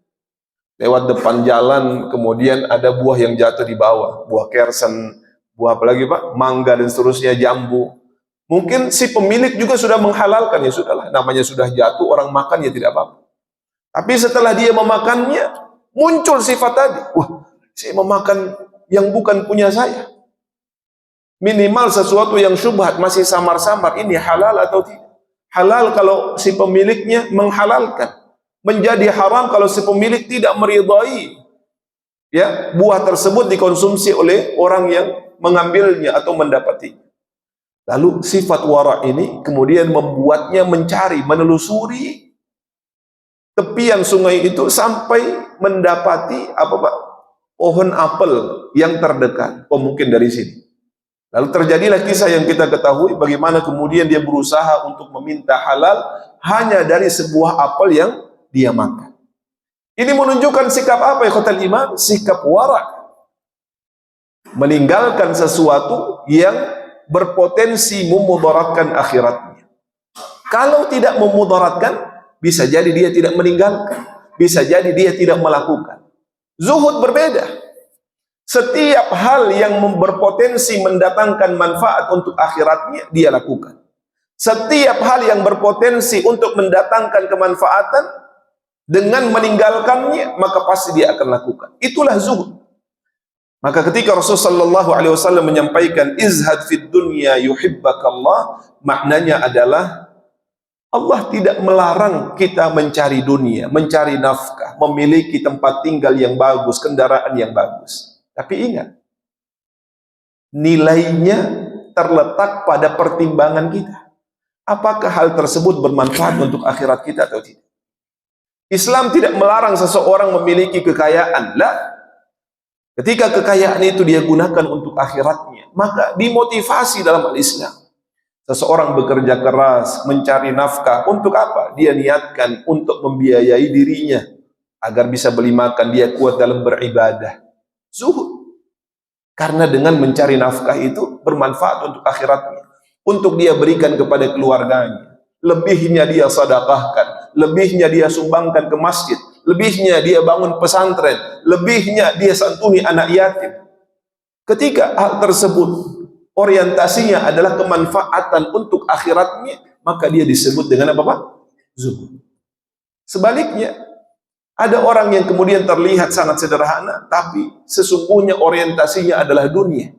Lewat depan jalan, kemudian ada buah yang jatuh di bawah, buah kersen, buah apa lagi Pak? Mangga dan seterusnya, jambu. Mungkin si pemilik juga sudah menghalalkan, ya sudahlah, namanya sudah jatuh, orang makan ya tidak apa-apa. Tapi setelah dia memakannya, muncul sifat tadi. Wah, saya memakan yang bukan punya saya. Minimal sesuatu yang syubhat, masih samar-samar, ini halal atau tidak? Halal kalau si pemiliknya menghalalkan. Menjadi haram kalau si pemilik tidak meridai ya buah tersebut dikonsumsi oleh orang yang mengambilnya atau mendapatinya. Lalu sifat wara ini kemudian membuatnya mencari, menelusuri tepian sungai itu sampai mendapati apa Pak? Pohon apel yang terdekat. Oh mungkin dari sini. Lalu terjadilah kisah yang kita ketahui bagaimana kemudian dia berusaha untuk meminta halal hanya dari sebuah apel yang dia makan. Ini menunjukkan sikap apa ya khawatir iman? Sikap wara. Meninggalkan sesuatu yang berpotensi memudaratkan akhiratnya. Kalau tidak memudaratkan, bisa jadi dia tidak meninggalkan, bisa jadi dia tidak melakukan. Zuhud berbeda. Setiap hal yang berpotensi mendatangkan manfaat untuk akhiratnya, dia lakukan. Setiap hal yang berpotensi untuk mendatangkan kemanfaatan, dengan meninggalkannya, maka pasti dia akan lakukan. Itulah zuhud. Maka ketika Rasulullah SAW menyampaikan izhad fid dunya yuhibbakallah, maknanya adalah Allah tidak melarang kita mencari dunia, mencari nafkah, memiliki tempat tinggal yang bagus, kendaraan yang bagus. Tapi ingat, nilainya terletak pada pertimbangan kita. Apakah hal tersebut bermanfaat untuk akhirat kita atau tidak? Islam tidak melarang seseorang memiliki kekayaan. Lah, ketika kekayaan itu dia gunakan untuk akhiratnya, maka dimotivasi dalam Islam. Seseorang bekerja keras, mencari nafkah, untuk apa? Dia niatkan untuk membiayai dirinya, agar bisa beli makan, dia kuat dalam beribadah. Zuhud. Karena dengan mencari nafkah itu bermanfaat untuk akhiratnya. Untuk dia berikan kepada keluarganya. Lebihnya dia sedekahkan, lebihnya dia sumbangkan ke masjid, lebihnya dia bangun pesantren, lebihnya dia santuni anak yatim. Ketika hal tersebut orientasinya adalah kemanfaatan untuk akhiratnya, maka dia disebut dengan apa Pak? Zuhud. Sebaliknya, ada orang yang kemudian terlihat sangat sederhana, tapi sesungguhnya orientasinya adalah dunia.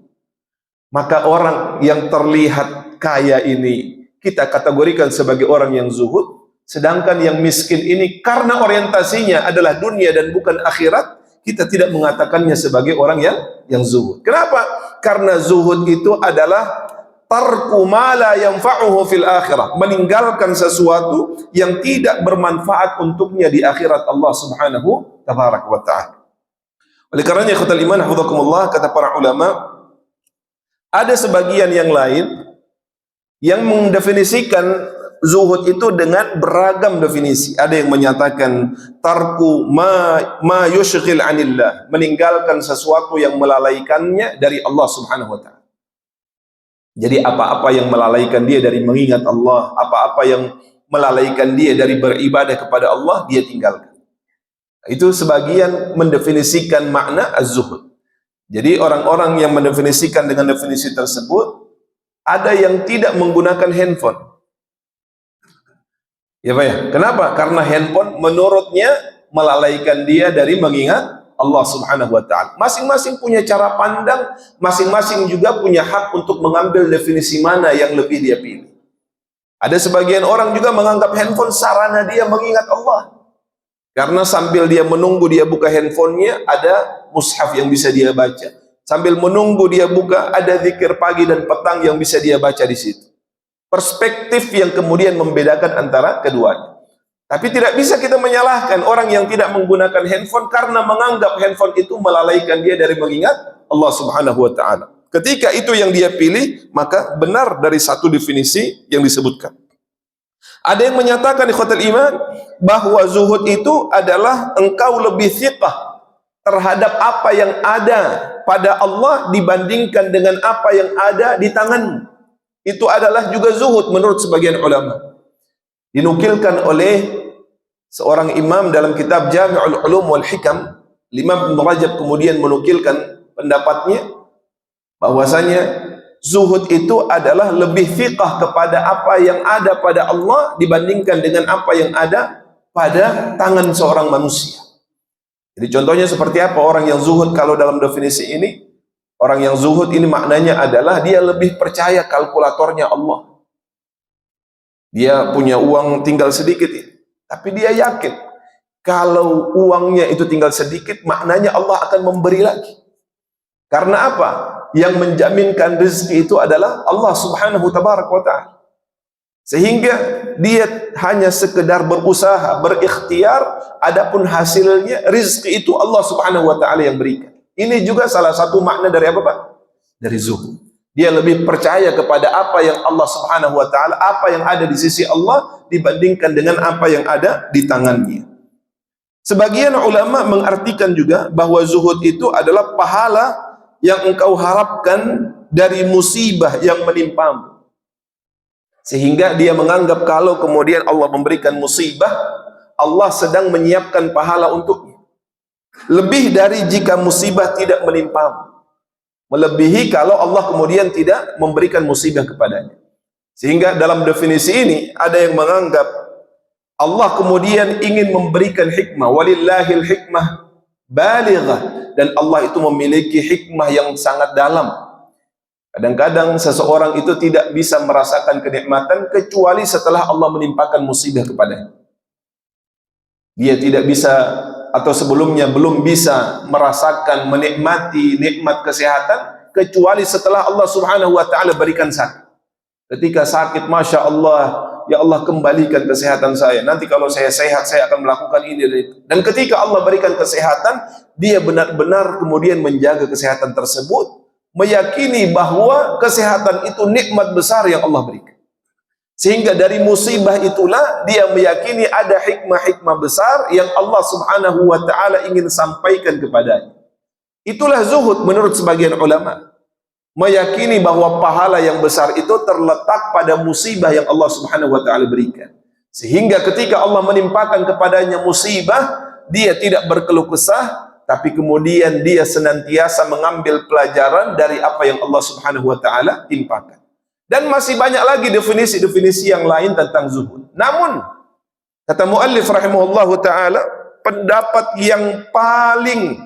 Maka orang yang terlihat kaya ini kita kategorikan sebagai orang yang zuhud, sedangkan yang miskin ini karena orientasinya adalah dunia dan bukan akhirat, kita tidak mengatakannya sebagai orang yang zuhud. Kenapa? Karena zuhud itu adalah tarku ma la yanfa'uhu fil akhirah, meninggalkan sesuatu yang tidak bermanfaat untuknya di akhirat Allah Subhanahu tabaraka wa ta'ala. Oleh karenanya ikhwatal iman hafizakumullah, kata para ulama, ada sebagian yang lain yang mendefinisikan zuhud itu dengan beragam definisi. Ada yang menyatakan tarku ma yushghil anillah, meninggalkan sesuatu yang melalaikannya dari Allah Subhanahu wa ta'ala. Jadi apa-apa yang melalaikan dia dari mengingat Allah, apa-apa yang melalaikan dia dari beribadah kepada Allah, dia tinggalkan. Itu sebagian mendefinisikan makna az-zuhud. Jadi orang-orang yang mendefinisikan dengan definisi tersebut, ada yang tidak menggunakan handphone. Ya Pak ya? Kenapa? Karena handphone menurutnya melalaikan dia dari mengingat Allah Subhanahu wa ta'ala. Masing-masing punya cara pandang, masing-masing juga punya hak untuk mengambil definisi mana yang lebih dia pilih. Ada sebagian orang juga menganggap handphone sarana dia mengingat Allah. Karena sambil dia menunggu dia buka handphonenya, ada mushaf yang bisa dia baca. Sambil menunggu dia buka, ada zikir pagi dan petang yang bisa dia baca di situ. Perspektif yang kemudian membedakan antara keduanya. Tapi tidak bisa kita menyalahkan orang yang tidak menggunakan handphone karena menganggap handphone itu melalaikan dia dari mengingat Allah Subhanahu wa ta'ala. Ketika itu yang dia pilih, maka benar dari satu definisi yang disebutkan. Ada yang menyatakan ikhwatul iman bahwa zuhud itu adalah engkau lebih thiqah terhadap apa yang ada pada Allah dibandingkan dengan apa yang ada di tanganmu. Itu adalah juga zuhud menurut sebagian ulama. Dinukilkan oleh seorang imam dalam kitab Jami'ul Ulum wal Hikam, Imam Ibn Rajab kemudian menukilkan pendapatnya bahwasanya zuhud itu adalah lebih fiqah kepada apa yang ada pada Allah dibandingkan dengan apa yang ada pada tangan seorang manusia. Jadi contohnya seperti apa orang yang zuhud kalau dalam definisi ini? Orang yang zuhud ini maknanya adalah dia lebih percaya kalkulatornya Allah. Dia punya uang tinggal sedikit, tapi dia yakin kalau uangnya itu tinggal sedikit, maknanya Allah akan memberi lagi. Karena apa? Yang menjaminkan rezeki itu adalah Allah Subhanahu tabaraka wa ta'ala. Sehingga dia hanya sekedar berusaha, berikhtiar, adapun hasilnya rezeki itu Allah Subhanahu wa ta'ala yang berikan. Ini juga salah satu makna dari apa Pak? Dari zuhud. Dia lebih percaya kepada apa yang Allah Subhanahu wa ta'ala, apa yang ada di sisi Allah dibandingkan dengan apa yang ada di tangannya. Sebagian ulama mengartikan juga bahwa zuhud itu adalah pahala yang engkau harapkan dari musibah yang menimpamu. Sehingga dia menganggap kalau kemudian Allah memberikan musibah, Allah sedang menyiapkan pahala untuknya. Lebih dari jika musibah tidak menimpamu. Melebihi kalau Allah kemudian tidak memberikan musibah kepadanya. Sehingga dalam definisi ini ada yang menganggap Allah kemudian ingin memberikan hikmah, walillahil hikmah balighah, dan Allah itu memiliki hikmah yang sangat dalam. Kadang-kadang seseorang itu tidak bisa merasakan kenikmatan kecuali setelah Allah menimpakan musibah kepadanya. Dia tidak bisa, atau sebelumnya belum bisa merasakan menikmati nikmat kesehatan kecuali setelah Allah Subhanahu wa taala berikan sakit. Ketika sakit, Masya Allah, ya Allah kembalikan kesehatan saya. Nanti kalau saya sehat, saya akan melakukan ini dan itu. Dan ketika Allah berikan kesehatan, dia benar-benar kemudian menjaga kesehatan tersebut, meyakini bahwa kesehatan itu nikmat besar yang Allah berikan. Sehingga dari musibah itulah dia meyakini ada hikmah-hikmah besar yang Allah Subhanahu wa taala ingin sampaikan kepadanya. Itulah zuhud menurut sebagian ulama. Meyakini bahwa pahala yang besar itu terletak pada musibah yang Allah Subhanahu wa taala berikan. Sehingga ketika Allah menimpakan kepadanya musibah, dia tidak berkeluh kesah, tapi kemudian dia senantiasa mengambil pelajaran dari apa yang Allah Subhanahu wa taala timpakan. Dan masih banyak lagi definisi-definisi yang lain tentang zuhud. Namun kata muallif rahimahullahu taala, pendapat yang paling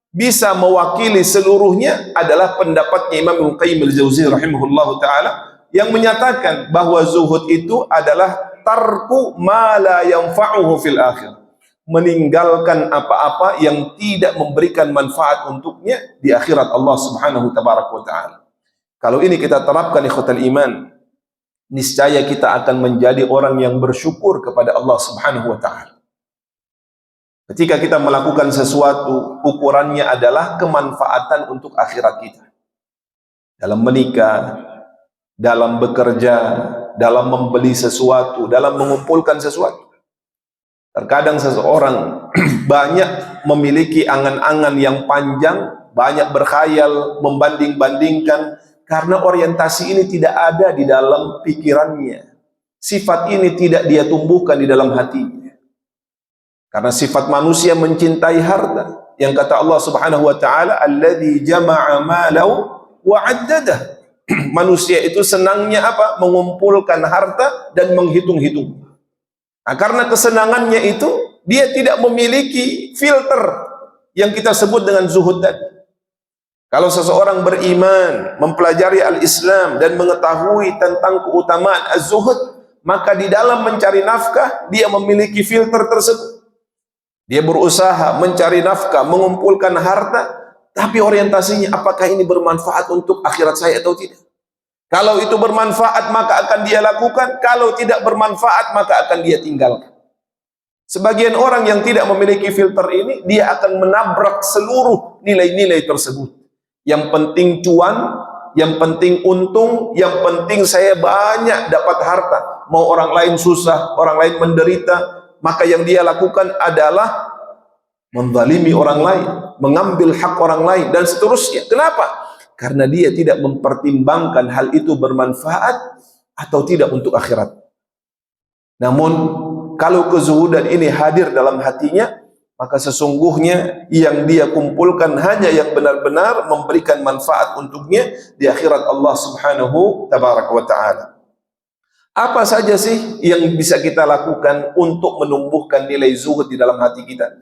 bisa mewakili seluruhnya adalah pendapatnya Imam Ibnu Qayyim al-Jauziyah rahimahullahu taala yang menyatakan bahwa zuhud itu adalah tarku ma la yanfa'uhu fil akhir, meninggalkan apa-apa yang tidak memberikan manfaat untuknya di akhirat Allah Subhanahu wa taala. Kalau ini kita terapkan ikhwatal iman, niscaya kita akan menjadi orang yang bersyukur kepada Allah Subhanahu wa taala. Ketika kita melakukan sesuatu, ukurannya adalah kemanfaatan untuk akhirat kita. Dalam menikah, dalam bekerja, dalam membeli sesuatu, dalam mengumpulkan sesuatu. Terkadang seseorang banyak memiliki angan-angan yang panjang, banyak berkhayal, membanding-bandingkan, karena orientasi ini tidak ada di dalam pikirannya. Sifat ini tidak dia tumbuhkan di dalam hatinya. Karena sifat manusia mencintai harta. Yang kata Allah Subhanahu wa taala, alladzi jama'a malahu wa 'addadah. Manusia itu senangnya apa? Mengumpulkan harta dan menghitung-hitung. Nah, karena kesenangannya itu, dia tidak memiliki filter yang kita sebut dengan zuhud tadi. Kalau seseorang beriman, mempelajari al-Islam dan mengetahui tentang keutamaan az-zuhud, maka di dalam mencari nafkah dia memiliki filter tersebut. Dia berusaha mencari nafkah, mengumpulkan harta, tapi orientasinya apakah ini bermanfaat untuk akhirat saya atau tidak. Kalau itu bermanfaat maka akan dia lakukan, kalau tidak bermanfaat maka akan dia tinggalkan. Sebagian orang yang tidak memiliki filter ini, dia akan menabrak seluruh nilai-nilai tersebut. Yang penting cuan, yang penting untung, yang penting saya banyak dapat harta. Mau orang lain susah, orang lain menderita, maka yang dia lakukan adalah menzalimi orang lain, mengambil hak orang lain, dan seterusnya. Kenapa? Karena dia tidak mempertimbangkan hal itu bermanfaat atau tidak untuk akhirat. Namun, kalau kezuhudan ini hadir dalam hatinya, maka sesungguhnya yang dia kumpulkan hanya yang benar-benar memberikan manfaat untuknya di akhirat Allah Subhanahu wa ta'ala. Apa saja sih yang bisa kita lakukan untuk menumbuhkan nilai zuhud di dalam hati kita?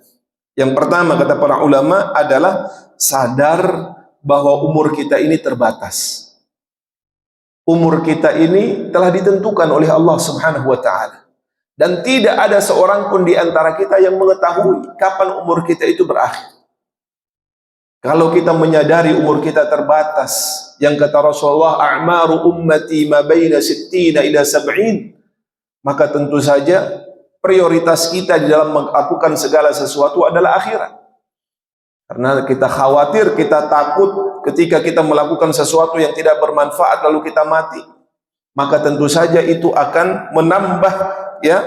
Yang pertama kata para ulama adalah sadar bahwa umur kita ini terbatas. Umur kita ini telah ditentukan oleh Allah Subhanahu wa taala. Dan tidak ada seorang pun di antara kita yang mengetahui kapan umur kita itu berakhir. Kalau kita menyadari umur kita terbatas, yang kata Rasulullah, a'maru ummati ma baina 60 ila 70, maka tentu saja prioritas kita di dalam melakukan segala sesuatu adalah akhirat. Karena kita khawatir, kita takut ketika kita melakukan sesuatu yang tidak bermanfaat lalu kita mati, maka tentu saja itu akan menambah ya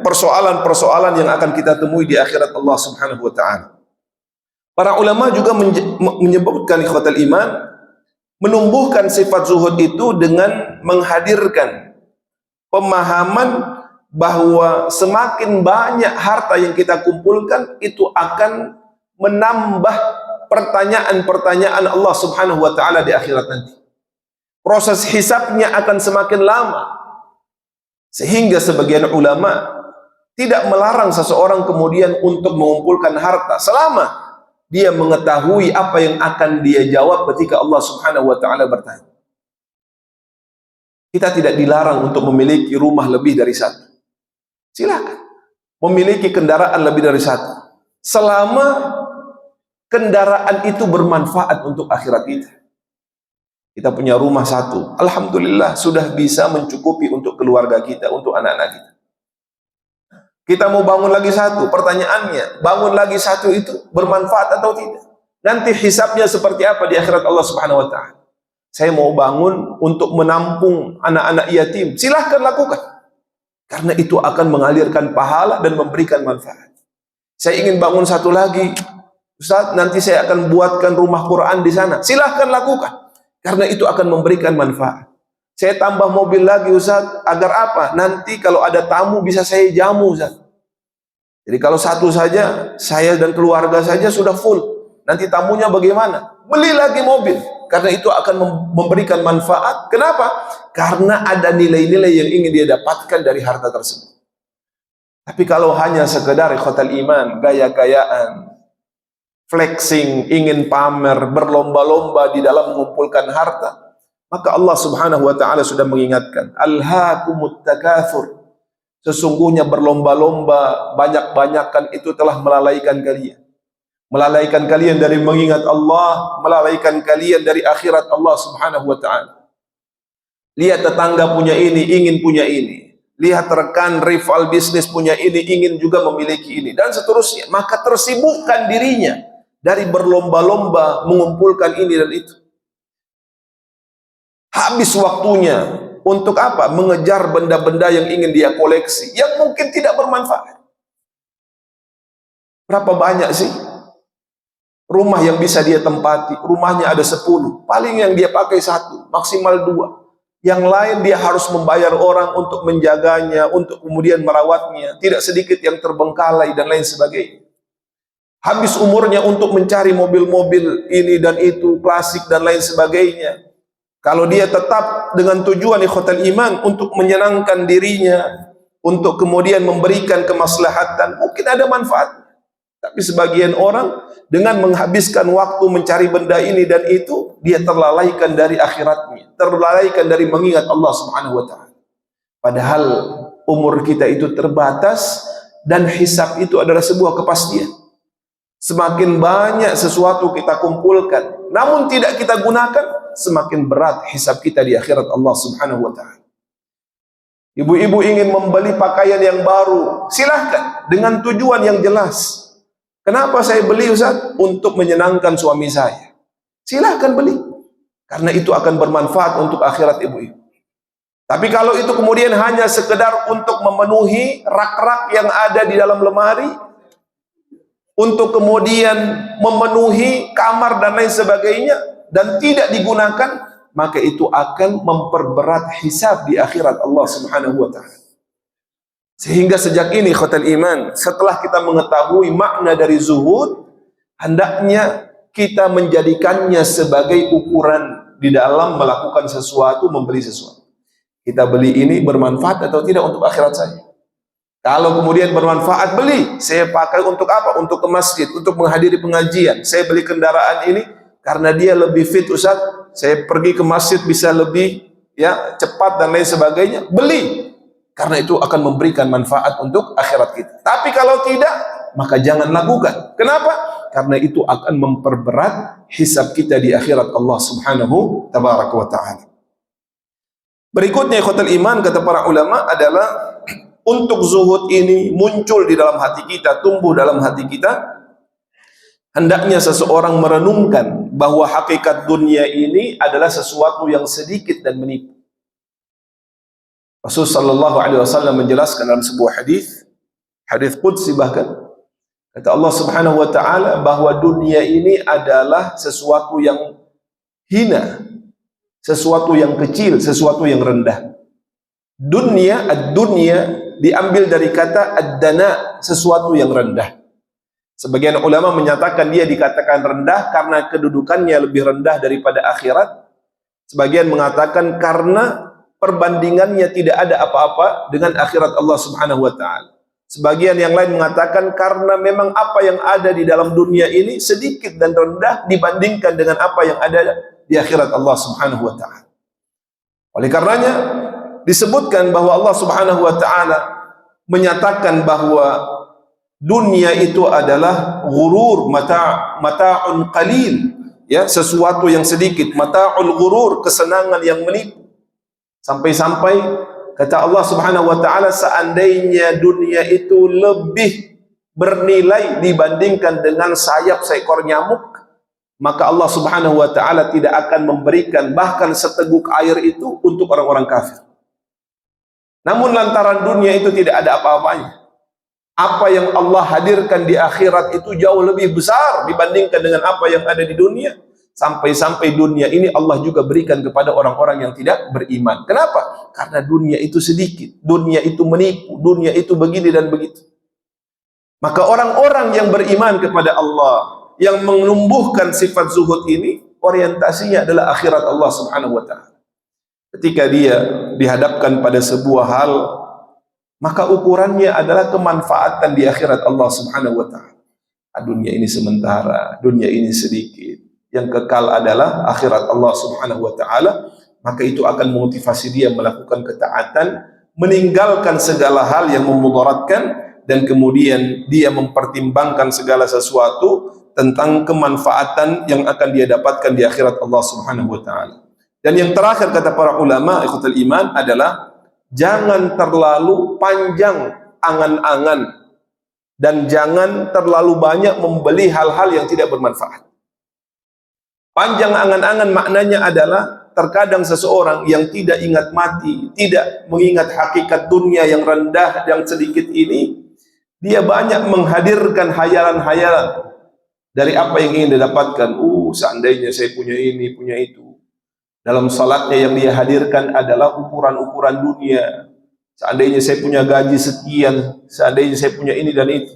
persoalan-persoalan yang akan kita temui di akhirat Allah Subhanahu wa taala. Para ulama juga menyebutkan ikhwatal iman, menumbuhkan sifat zuhud itu dengan menghadirkan pemahaman bahwa semakin banyak harta yang kita kumpulkan itu akan menambah pertanyaan-pertanyaan Allah Subhanahu wa taala di akhirat nanti. Proses hisabnya akan semakin lama. Sehingga sebagian ulama tidak melarang seseorang kemudian untuk mengumpulkan harta selama dia mengetahui apa yang akan dia jawab ketika Allah Subhanahu wa taala bertanya. Kita tidak dilarang untuk memiliki rumah lebih dari satu. Silakan memiliki kendaraan lebih dari satu, selama kendaraan itu bermanfaat untuk akhirat kita. Kita punya rumah satu, alhamdulillah sudah bisa mencukupi untuk keluarga kita, untuk anak-anak kita. Kita mau bangun lagi satu, pertanyaannya, bangun lagi satu itu bermanfaat atau tidak? Nanti hisabnya seperti apa di akhirat Allah Subhanahu wa taala? Saya mau bangun untuk menampung anak-anak yatim, silahkan lakukan. Karena itu akan mengalirkan pahala dan memberikan manfaat. Saya ingin bangun satu lagi, Ustaz, nanti saya akan buatkan rumah Quran di sana. Silahkan lakukan. Karena itu akan memberikan manfaat. Saya tambah mobil lagi, Ustaz, agar apa? Nanti kalau ada tamu bisa saya jamu, Ustaz. Jadi kalau satu saja, saya dan keluarga saja sudah full. Nanti tamunya bagaimana? Beli lagi mobil. Karena itu akan memberikan manfaat. Kenapa? Karena ada nilai-nilai yang ingin dia dapatkan dari harta tersebut. Tapi kalau hanya sekedar ikhwatal iman, gaya-gayaan, flexing, ingin pamer, berlomba-lomba di dalam mengumpulkan harta, maka Allah Subhanahu wa taala sudah mengingatkan, alhaakumut takatsur. Sesungguhnya berlomba-lomba, banyak-banyakan itu telah melalaikan kalian. Melalaikan kalian dari mengingat Allah, melalaikan kalian dari akhirat Allah Subhanahu wa taala. Lihat tetangga punya ini, ingin punya ini. Lihat rekan rival bisnis punya ini, ingin juga memiliki ini, dan seterusnya. Maka tersibukkan dirinya dari berlomba-lomba mengumpulkan ini dan itu. Habis waktunya untuk apa? Mengejar benda-benda yang ingin dia koleksi, yang mungkin tidak bermanfaat. Berapa banyak sih rumah yang bisa dia tempati? Rumahnya ada 10, paling yang dia pakai 1, maksimal 2. Yang lain dia harus membayar orang untuk menjaganya, untuk kemudian merawatnya. Tidak sedikit yang terbengkalai dan lain sebagainya. Habis umurnya untuk mencari mobil-mobil ini dan itu, klasik dan lain sebagainya. Kalau dia tetap dengan tujuan ikhwatal iman untuk menyenangkan dirinya, untuk kemudian memberikan kemaslahatan, mungkin ada manfaat. Tapi sebagian orang dengan menghabiskan waktu mencari benda ini dan itu, dia terlalaikan dari akhiratnya, terlalaikan dari mengingat Allah Subhanahu wa taala. Padahal umur kita itu terbatas dan hisab itu adalah sebuah kepastian. Semakin banyak sesuatu kita kumpulkan, namun tidak kita gunakan, semakin berat hisab kita di akhirat Allah Subhanahu wa taala. Ibu-ibu ingin membeli pakaian yang baru, silahkan dengan tujuan yang jelas. Kenapa saya beli, Ustaz? Untuk menyenangkan suami saya. Silahkan beli, karena itu akan bermanfaat untuk akhirat ibu-ibu. Tapi kalau itu kemudian hanya sekedar untuk memenuhi rak-rak yang ada di dalam lemari, untuk kemudian memenuhi kamar dan lain sebagainya, dan tidak digunakan, maka itu akan memperberat hisab di akhirat Allah Subhanahu wa taala. Sehingga sejak ini khotal iman, setelah kita mengetahui makna dari zuhud, hendaknya kita menjadikannya sebagai ukuran di dalam melakukan sesuatu, membeli sesuatu. Kita beli ini bermanfaat atau tidak untuk akhirat saya? Kalau kemudian bermanfaat, beli. Saya pakai untuk apa? Untuk ke masjid, untuk menghadiri pengajian. Saya beli kendaraan ini karena dia lebih fit, Ustaz. Saya pergi ke masjid bisa lebih cepat dan lain sebagainya. Beli. Karena itu akan memberikan manfaat untuk akhirat kita. Tapi kalau tidak, maka jangan lakukan. Kenapa? Karena itu akan memperberat hisab kita di akhirat Allah Subhanahu tabaraka wa ta'ala. Berikutnya ikhwatal iman, kata para ulama, adalah untuk zuhud ini muncul di dalam hati kita, tumbuh dalam hati kita, hendaknya seseorang merenungkan bahwa hakikat dunia ini adalah sesuatu yang sedikit dan menipu. Rasul sallallahu alaihi wasallam menjelaskan dalam sebuah hadis, hadis qudsi bahkan, kata Allah Subhanahu wa taala bahwa dunia ini adalah sesuatu yang hina, sesuatu yang kecil, sesuatu yang rendah. Dunia, ad-dunya diambil dari kata ad-dana, sesuatu yang rendah. Sebagian ulama menyatakan dia dikatakan rendah karena kedudukannya lebih rendah daripada akhirat. Sebagian mengatakan karena perbandingannya tidak ada apa-apa dengan akhirat Allah Subhanahu wa taala. Sebagian yang lain mengatakan karena memang apa yang ada di dalam dunia ini sedikit dan rendah dibandingkan dengan apa yang ada di akhirat Allah Subhanahu wa taala. Oleh karenanya disebutkan bahwa Allah Subhanahu wa taala menyatakan bahwa dunia itu adalah ghurur, mata'un qalil, ya, sesuatu yang sedikit, mata'ul ghurur, kesenangan yang menipu. Sampai-sampai kata Allah Subhanahu wa taala, seandainya dunia itu lebih bernilai dibandingkan dengan sayap seekor nyamuk, maka Allah Subhanahu wa taala tidak akan memberikan bahkan seteguk air itu untuk orang-orang kafir. Namun lantaran dunia itu tidak ada apa-apanya, apa yang Allah hadirkan di akhirat itu jauh lebih besar dibandingkan dengan apa yang ada di dunia. Sampai-sampai dunia ini Allah juga berikan kepada orang-orang yang tidak beriman. Kenapa? Karena dunia itu sedikit, dunia itu menipu, dunia itu begini dan begitu. Maka orang-orang yang beriman kepada Allah, yang menumbuhkan sifat zuhud ini, orientasinya adalah akhirat Allah Subhanahu wa taala. Ketika dia dihadapkan pada sebuah hal, maka ukurannya adalah kemanfaatan di akhirat Allah Subhanahu wa taala. Dunia ini sementara, dunia ini sedikit. Yang kekal adalah akhirat Allah Subhanahu wa taala. Maka itu akan memotivasi dia melakukan ketaatan, meninggalkan segala hal yang memudaratkan, dan kemudian dia mempertimbangkan segala sesuatu tentang kemanfaatan yang akan dia dapatkan di akhirat Allah Subhanahu wa taala. Dan yang terakhir kata para ulama ikhwatul iman adalah jangan terlalu panjang angan-angan dan jangan terlalu banyak membeli hal-hal yang tidak bermanfaat. Panjang angan-angan maknanya adalah terkadang seseorang yang tidak ingat mati, tidak mengingat hakikat dunia yang rendah, yang sedikit ini, dia banyak menghadirkan hayalan-hayalan dari apa yang ingin didapatkan. Seandainya saya punya ini, punya itu. Dalam salatnya yang dia hadirkan adalah ukuran-ukuran dunia. Seandainya saya punya gaji sekian, seandainya saya punya ini dan itu,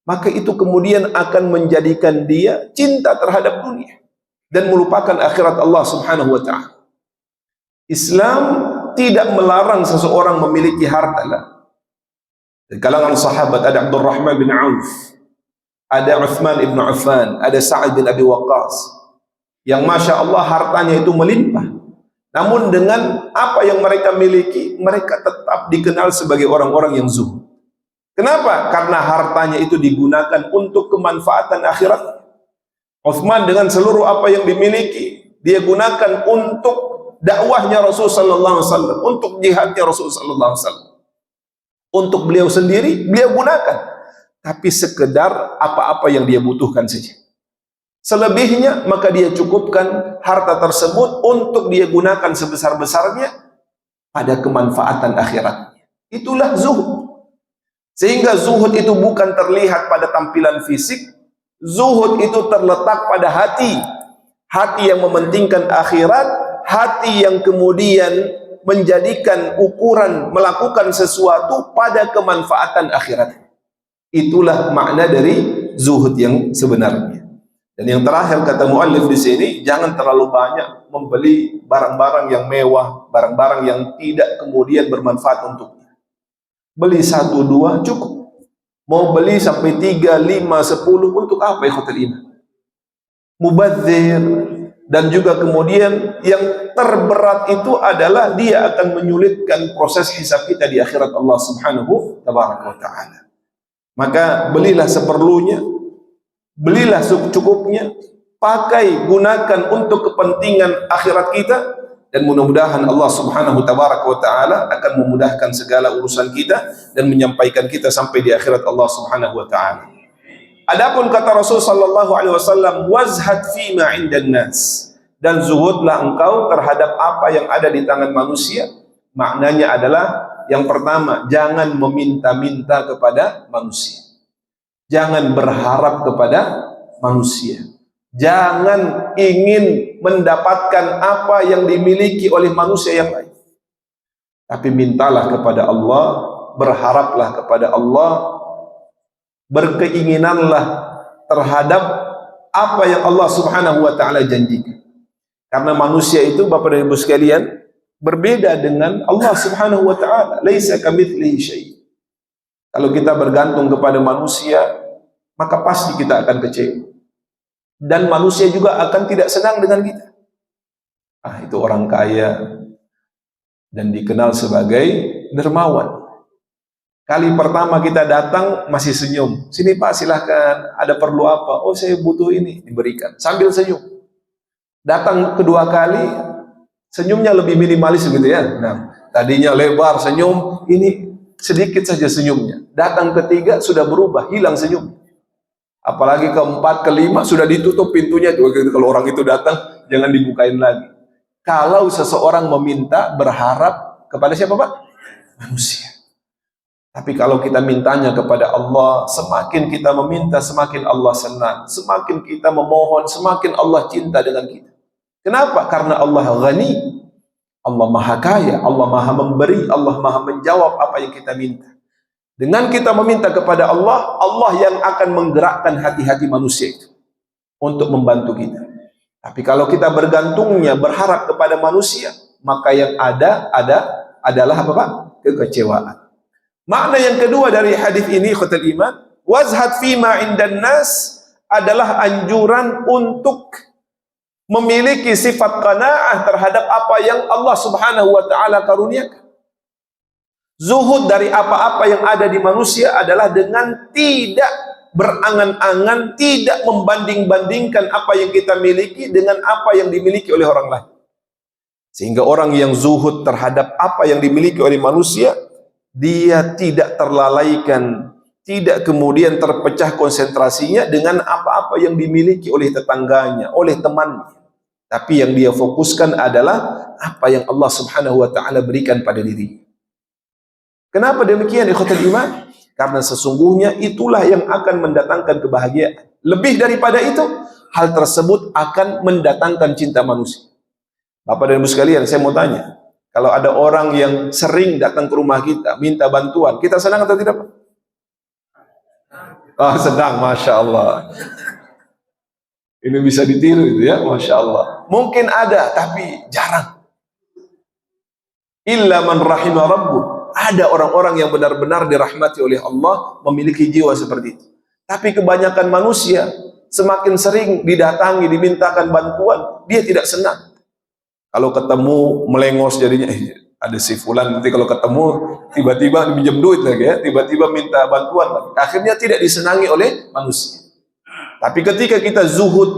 maka itu kemudian akan menjadikan dia cinta terhadap dunia dan melupakan akhirat Allah Subhanahu wa taala. Islam tidak melarang seseorang memiliki harta. Di kalangan sahabat ada Abdurrahman bin Auf, ada Uthman ibn Affan, ada Sa'ad bin Abi Waqqas, yang Masya Allah hartanya itu melimpah. Namun dengan apa yang mereka miliki, mereka tetap dikenal sebagai orang-orang yang zuhud. Kenapa? Karena hartanya itu digunakan untuk kemanfaatan akhirat. Uthman dengan seluruh apa yang dimiliki, dia gunakan untuk dakwahnya Rasul sallallahu alaihi wasallam, untuk jihadnya Rasul sallallahu alaihi wasallam. Untuk beliau sendiri, beliau gunakan, tapi sekedar apa-apa yang dia butuhkan saja. Selebihnya maka dia cukupkan harta tersebut untuk dia gunakan sebesar-besarnya pada kemanfaatan akhiratnya. Itulah zuhud. Sehingga zuhud itu bukan terlihat pada tampilan fisik, zuhud itu terletak pada hati. Hati yang mementingkan akhirat, hati yang kemudian menjadikan ukuran melakukan sesuatu pada kemanfaatan akhirat. Itulah makna dari zuhud yang sebenarnya. Dan yang terakhir kata muallif di sini, jangan terlalu banyak membeli barang-barang yang mewah, barang-barang yang tidak kemudian bermanfaat untuknya. Beli 1, 2 cukup. Mau beli sampai 3, 5, 10 untuk apa ya ikhwatul iman? Mubadzir. Dan juga kemudian yang terberat itu adalah dia akan menyulitkan proses hisab kita di akhirat Allah Subhanahu wa taala. Maka belilah seperlunya, belilah secukupnya, pakai, gunakan untuk kepentingan akhirat kita, dan mudah-mudahan Allah Subhanahu wa taala akan memudahkan segala urusan kita dan menyampaikan kita sampai di akhirat Allah Subhanahu wa taala. Adapun kata Rasul sallallahu alaihi wasallam, wazhad fima 'indan nas, dan zuhudlah engkau terhadap apa yang ada di tangan manusia, Maknanya adalah yang pertama, jangan meminta-minta kepada manusia. Jangan berharap kepada manusia. Jangan ingin mendapatkan apa yang dimiliki oleh manusia yang lain. Tapi mintalah kepada Allah, berharaplah kepada Allah, berkeinginanlah terhadap apa yang Allah Subhanahu wa taala janjikan. Karena manusia itu, Bapak dan Ibu sekalian, berbeda dengan Allah Subhanahu wa taala. Laisa kamitslihi syai'. Kalau kita bergantung kepada manusia, maka pasti kita akan kecewa. Dan manusia juga akan tidak senang dengan kita. Itu orang kaya dan dikenal sebagai dermawan. Kali pertama kita datang masih senyum. Sini Pak, silahkan. Ada perlu apa? Oh, saya butuh ini. Diberikan sambil senyum. Datang kedua kali, senyumnya lebih minimalis gitu ya. Nah, tadinya lebar senyum, ini sedikit saja senyumnya. Datang ketiga sudah berubah, hilang senyum. Apalagi keempat, kelima sudah ditutup pintunya. Kalau orang itu datang, jangan dibukain lagi. Kalau seseorang meminta, berharap kepada siapa Pak? Manusia. Tapi kalau kita mintanya kepada Allah, semakin kita meminta, semakin Allah senang. Semakin kita memohon, semakin Allah cinta dengan kita. Kenapa? Karena Allah Ghani, Allah Maha Kaya, Allah Maha Memberi, Allah Maha menjawab apa yang kita minta. Dengan kita meminta kepada Allah, Allah yang akan menggerakkan hati-hati manusia itu untuk membantu kita. Tapi kalau kita bergantungnya, berharap kepada manusia, maka yang adalah apa Pak? Kekecewaan. Makna yang kedua dari hadis ini, ikhwatul iman, wazhad fima indan nas, adalah anjuran untuk memiliki sifat qanaah terhadap apa yang Allah Subhanahu wa taala karuniakan. Zuhud dari apa-apa yang ada di manusia adalah dengan tidak berangan-angan, tidak membanding-bandingkan apa yang kita miliki dengan apa yang dimiliki oleh orang lain. Sehingga orang yang zuhud terhadap apa yang dimiliki oleh manusia, dia tidak terlalaikan, tidak kemudian terpecah konsentrasinya dengan apa-apa yang dimiliki oleh tetangganya, oleh temannya. Tapi yang dia fokuskan adalah apa yang Allah Subhanahu wa taala berikan pada dirinya. Kenapa demikian, ikhwatul iman? Karena sesungguhnya itulah yang akan mendatangkan kebahagiaan. Lebih daripada itu, hal tersebut akan mendatangkan cinta manusia. Bapak dan Ibu sekalian, saya mau tanya, kalau ada orang yang sering datang ke rumah kita, minta bantuan, kita senang atau tidak Pak? Senang, Masya Allah. Ini bisa ditiru itu ya, Masya Allah. Mungkin ada, tapi jarang. Illa man rahimah rabbuh. Ada orang-orang yang benar-benar dirahmati oleh Allah, memiliki jiwa seperti itu. Tapi kebanyakan manusia, semakin sering didatangi, dimintakan bantuan, dia tidak senang. Kalau ketemu melengos jadinya, ada si fulan nanti kalau ketemu tiba-tiba minjem duit lagi ya, tiba-tiba minta bantuan lagi. Akhirnya tidak disenangi oleh manusia. Tapi ketika kita zuhud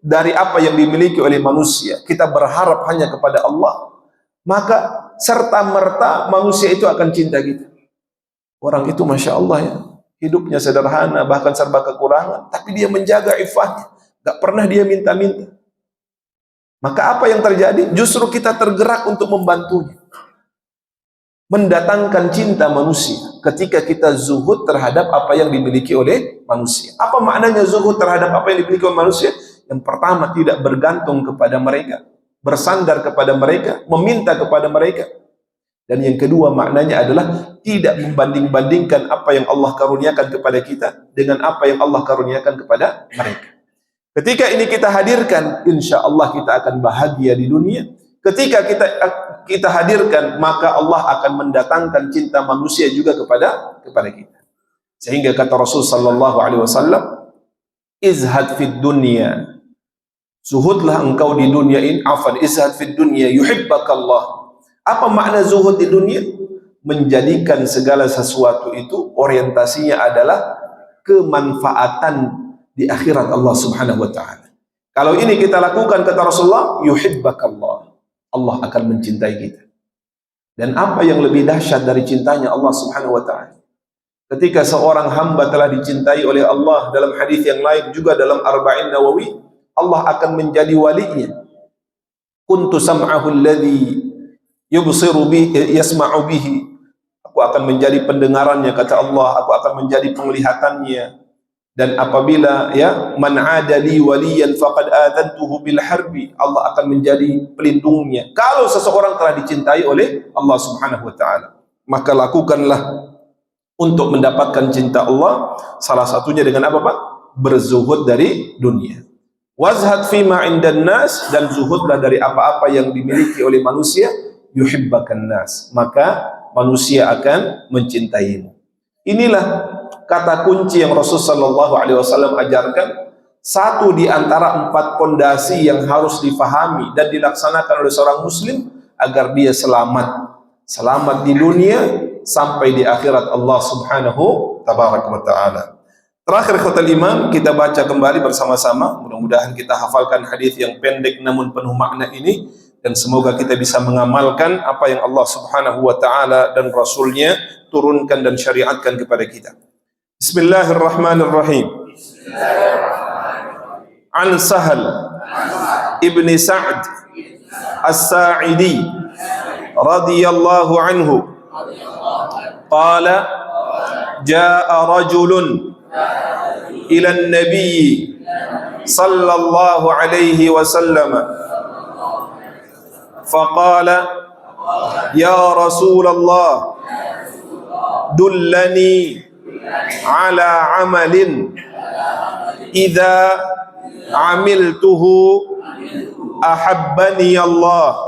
dari apa yang dimiliki oleh manusia, kita berharap hanya kepada Allah, maka serta-merta manusia itu akan cinta kita. Orang itu Masya Allah ya, hidupnya sederhana, bahkan serba kekurangan, tapi dia menjaga iffahnya, gak pernah dia minta-minta. Maka apa yang terjadi? Justru kita tergerak untuk membantunya, mendatangkan cinta manusia ketika kita zuhud terhadap apa yang dimiliki oleh manusia. Apa maknanya zuhud terhadap apa yang dimiliki oleh manusia? Yang pertama, tidak bergantung kepada mereka, bersandar kepada mereka, meminta kepada mereka. Dan yang kedua maknanya adalah tidak membanding-bandingkan apa yang Allah karuniakan kepada kita dengan apa yang Allah karuniakan kepada mereka. Ketika ini kita hadirkan, insya Allah kita akan bahagia di dunia. Ketika kita hadirkan, maka Allah akan mendatangkan cinta manusia juga kepada kita. Sehingga kata Rasul sallallahu alaihi wasallam, izhad fid dunya, zuhudlah engkau di dunia ini. Izhad fid dunya yuhibbakallah. Apa makna zuhud di dunia? Menjadikan segala sesuatu itu orientasinya adalah kemanfaatan di akhirat Allah Subhanahu wa taala. Kalau ini kita lakukan, kata Rasulullah, yuhibbakallah, Allah akan mencintai kita. Dan apa yang lebih dahsyat dari cintanya Allah Subhanahu wa taala? Ketika seorang hamba telah dicintai oleh Allah, dalam hadis yang lain juga dalam Arba'in Nawawi, Allah akan menjadi walinya. Kuntu sam'ahu alladhi yubsiru bihi yasma'u bihi, aku akan menjadi pendengarannya, kata Allah, aku akan menjadi penglihatannya. Dan apabila man adali waliyan faqad adantuhu bil harbi, Allah akan menjadi pelindungnya. Kalau seseorang telah dicintai oleh Allah Subhanahu wa taala, maka lakukanlah untuk mendapatkan cinta Allah. Salah satunya dengan apa, Pak? Berzuhud dari dunia. Wazhad fima indan nas, dan zuhudlah dari apa-apa yang dimiliki oleh manusia. Yuhibbakan nas, maka manusia akan mencintaimu. Inilah kata kunci yang Rasulullah SAW ajarkan. Satu di antara 4 pondasi yang harus difahami dan dilaksanakan oleh seorang muslim agar dia selamat di dunia sampai di akhirat Allah Subhanahu tabaraka wa taala. Terakhir khotul iman, kita baca kembali bersama-sama. Mudah-mudahan kita hafalkan hadis yang pendek namun penuh makna ini, dan semoga kita bisa mengamalkan apa yang Allah Subhanahu wa taala dan Rasulnya turunkan dan syariatkan kepada kita. Bismillahirrahmanirrahim. An Sahal ibni Sa'd As-Sa'idi radhiyallahu anhu qala jaa rajulun ila an-nabiy sallallahu alaihi wasallam faqala ya Rasulullah dullani ala amalin idza amiltuhu ahabbani Allah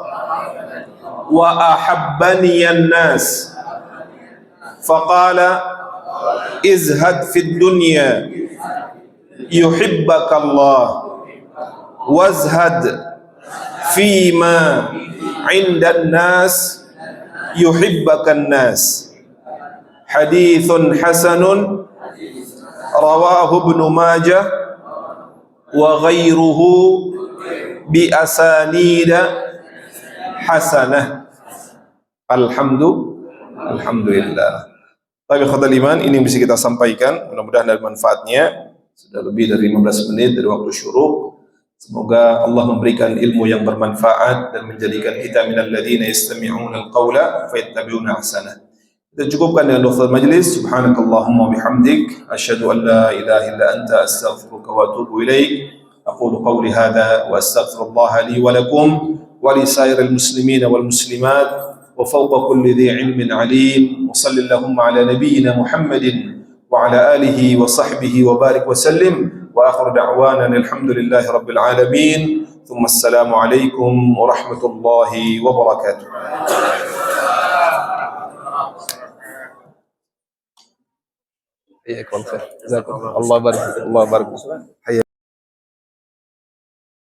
wa ahabbani an-nas. Faqala izhad fid dunya yuhibbaka Allah wazhad fima 'indan nas yuhibbaka an-nas. Hadithun hasanun rawahu Ibnu Majah wa ghairuhu bi asanida hasanah. Alhamdulillah. Tapi khotul iman, ini yang bisa kita sampaikan. Mudah-mudahan ada manfaatnya. Sudah lebih dari 15 menit dari waktu syuruk. Semoga Allah memberikan ilmu yang bermanfaat dan menjadikan kita minal ladzina yastami'una al-qawla fayattabi'una ahsanah. Kita cukupkan dengan doa majlis. Subhanakallahumma bihamdik asyhadu an la ilaha illa anta astaghfiruka wa atubu ilaik. Aqulu qawli hadha wa astaghfirullah li wa lakum wa li sairil muslimin wal muslimat wa fawqa kulli dhi ilmin alim. Wa sallallahu ala nabiyyina Muhammadin wa ala alihi wa sahbihi wa barik wa sallim. Wa akhiru da'wana alhamdulillahi rabbil alamin. Thumma assalamu alaikum warahmatullahi wabarakatuh. Iya, konser. Allah barik.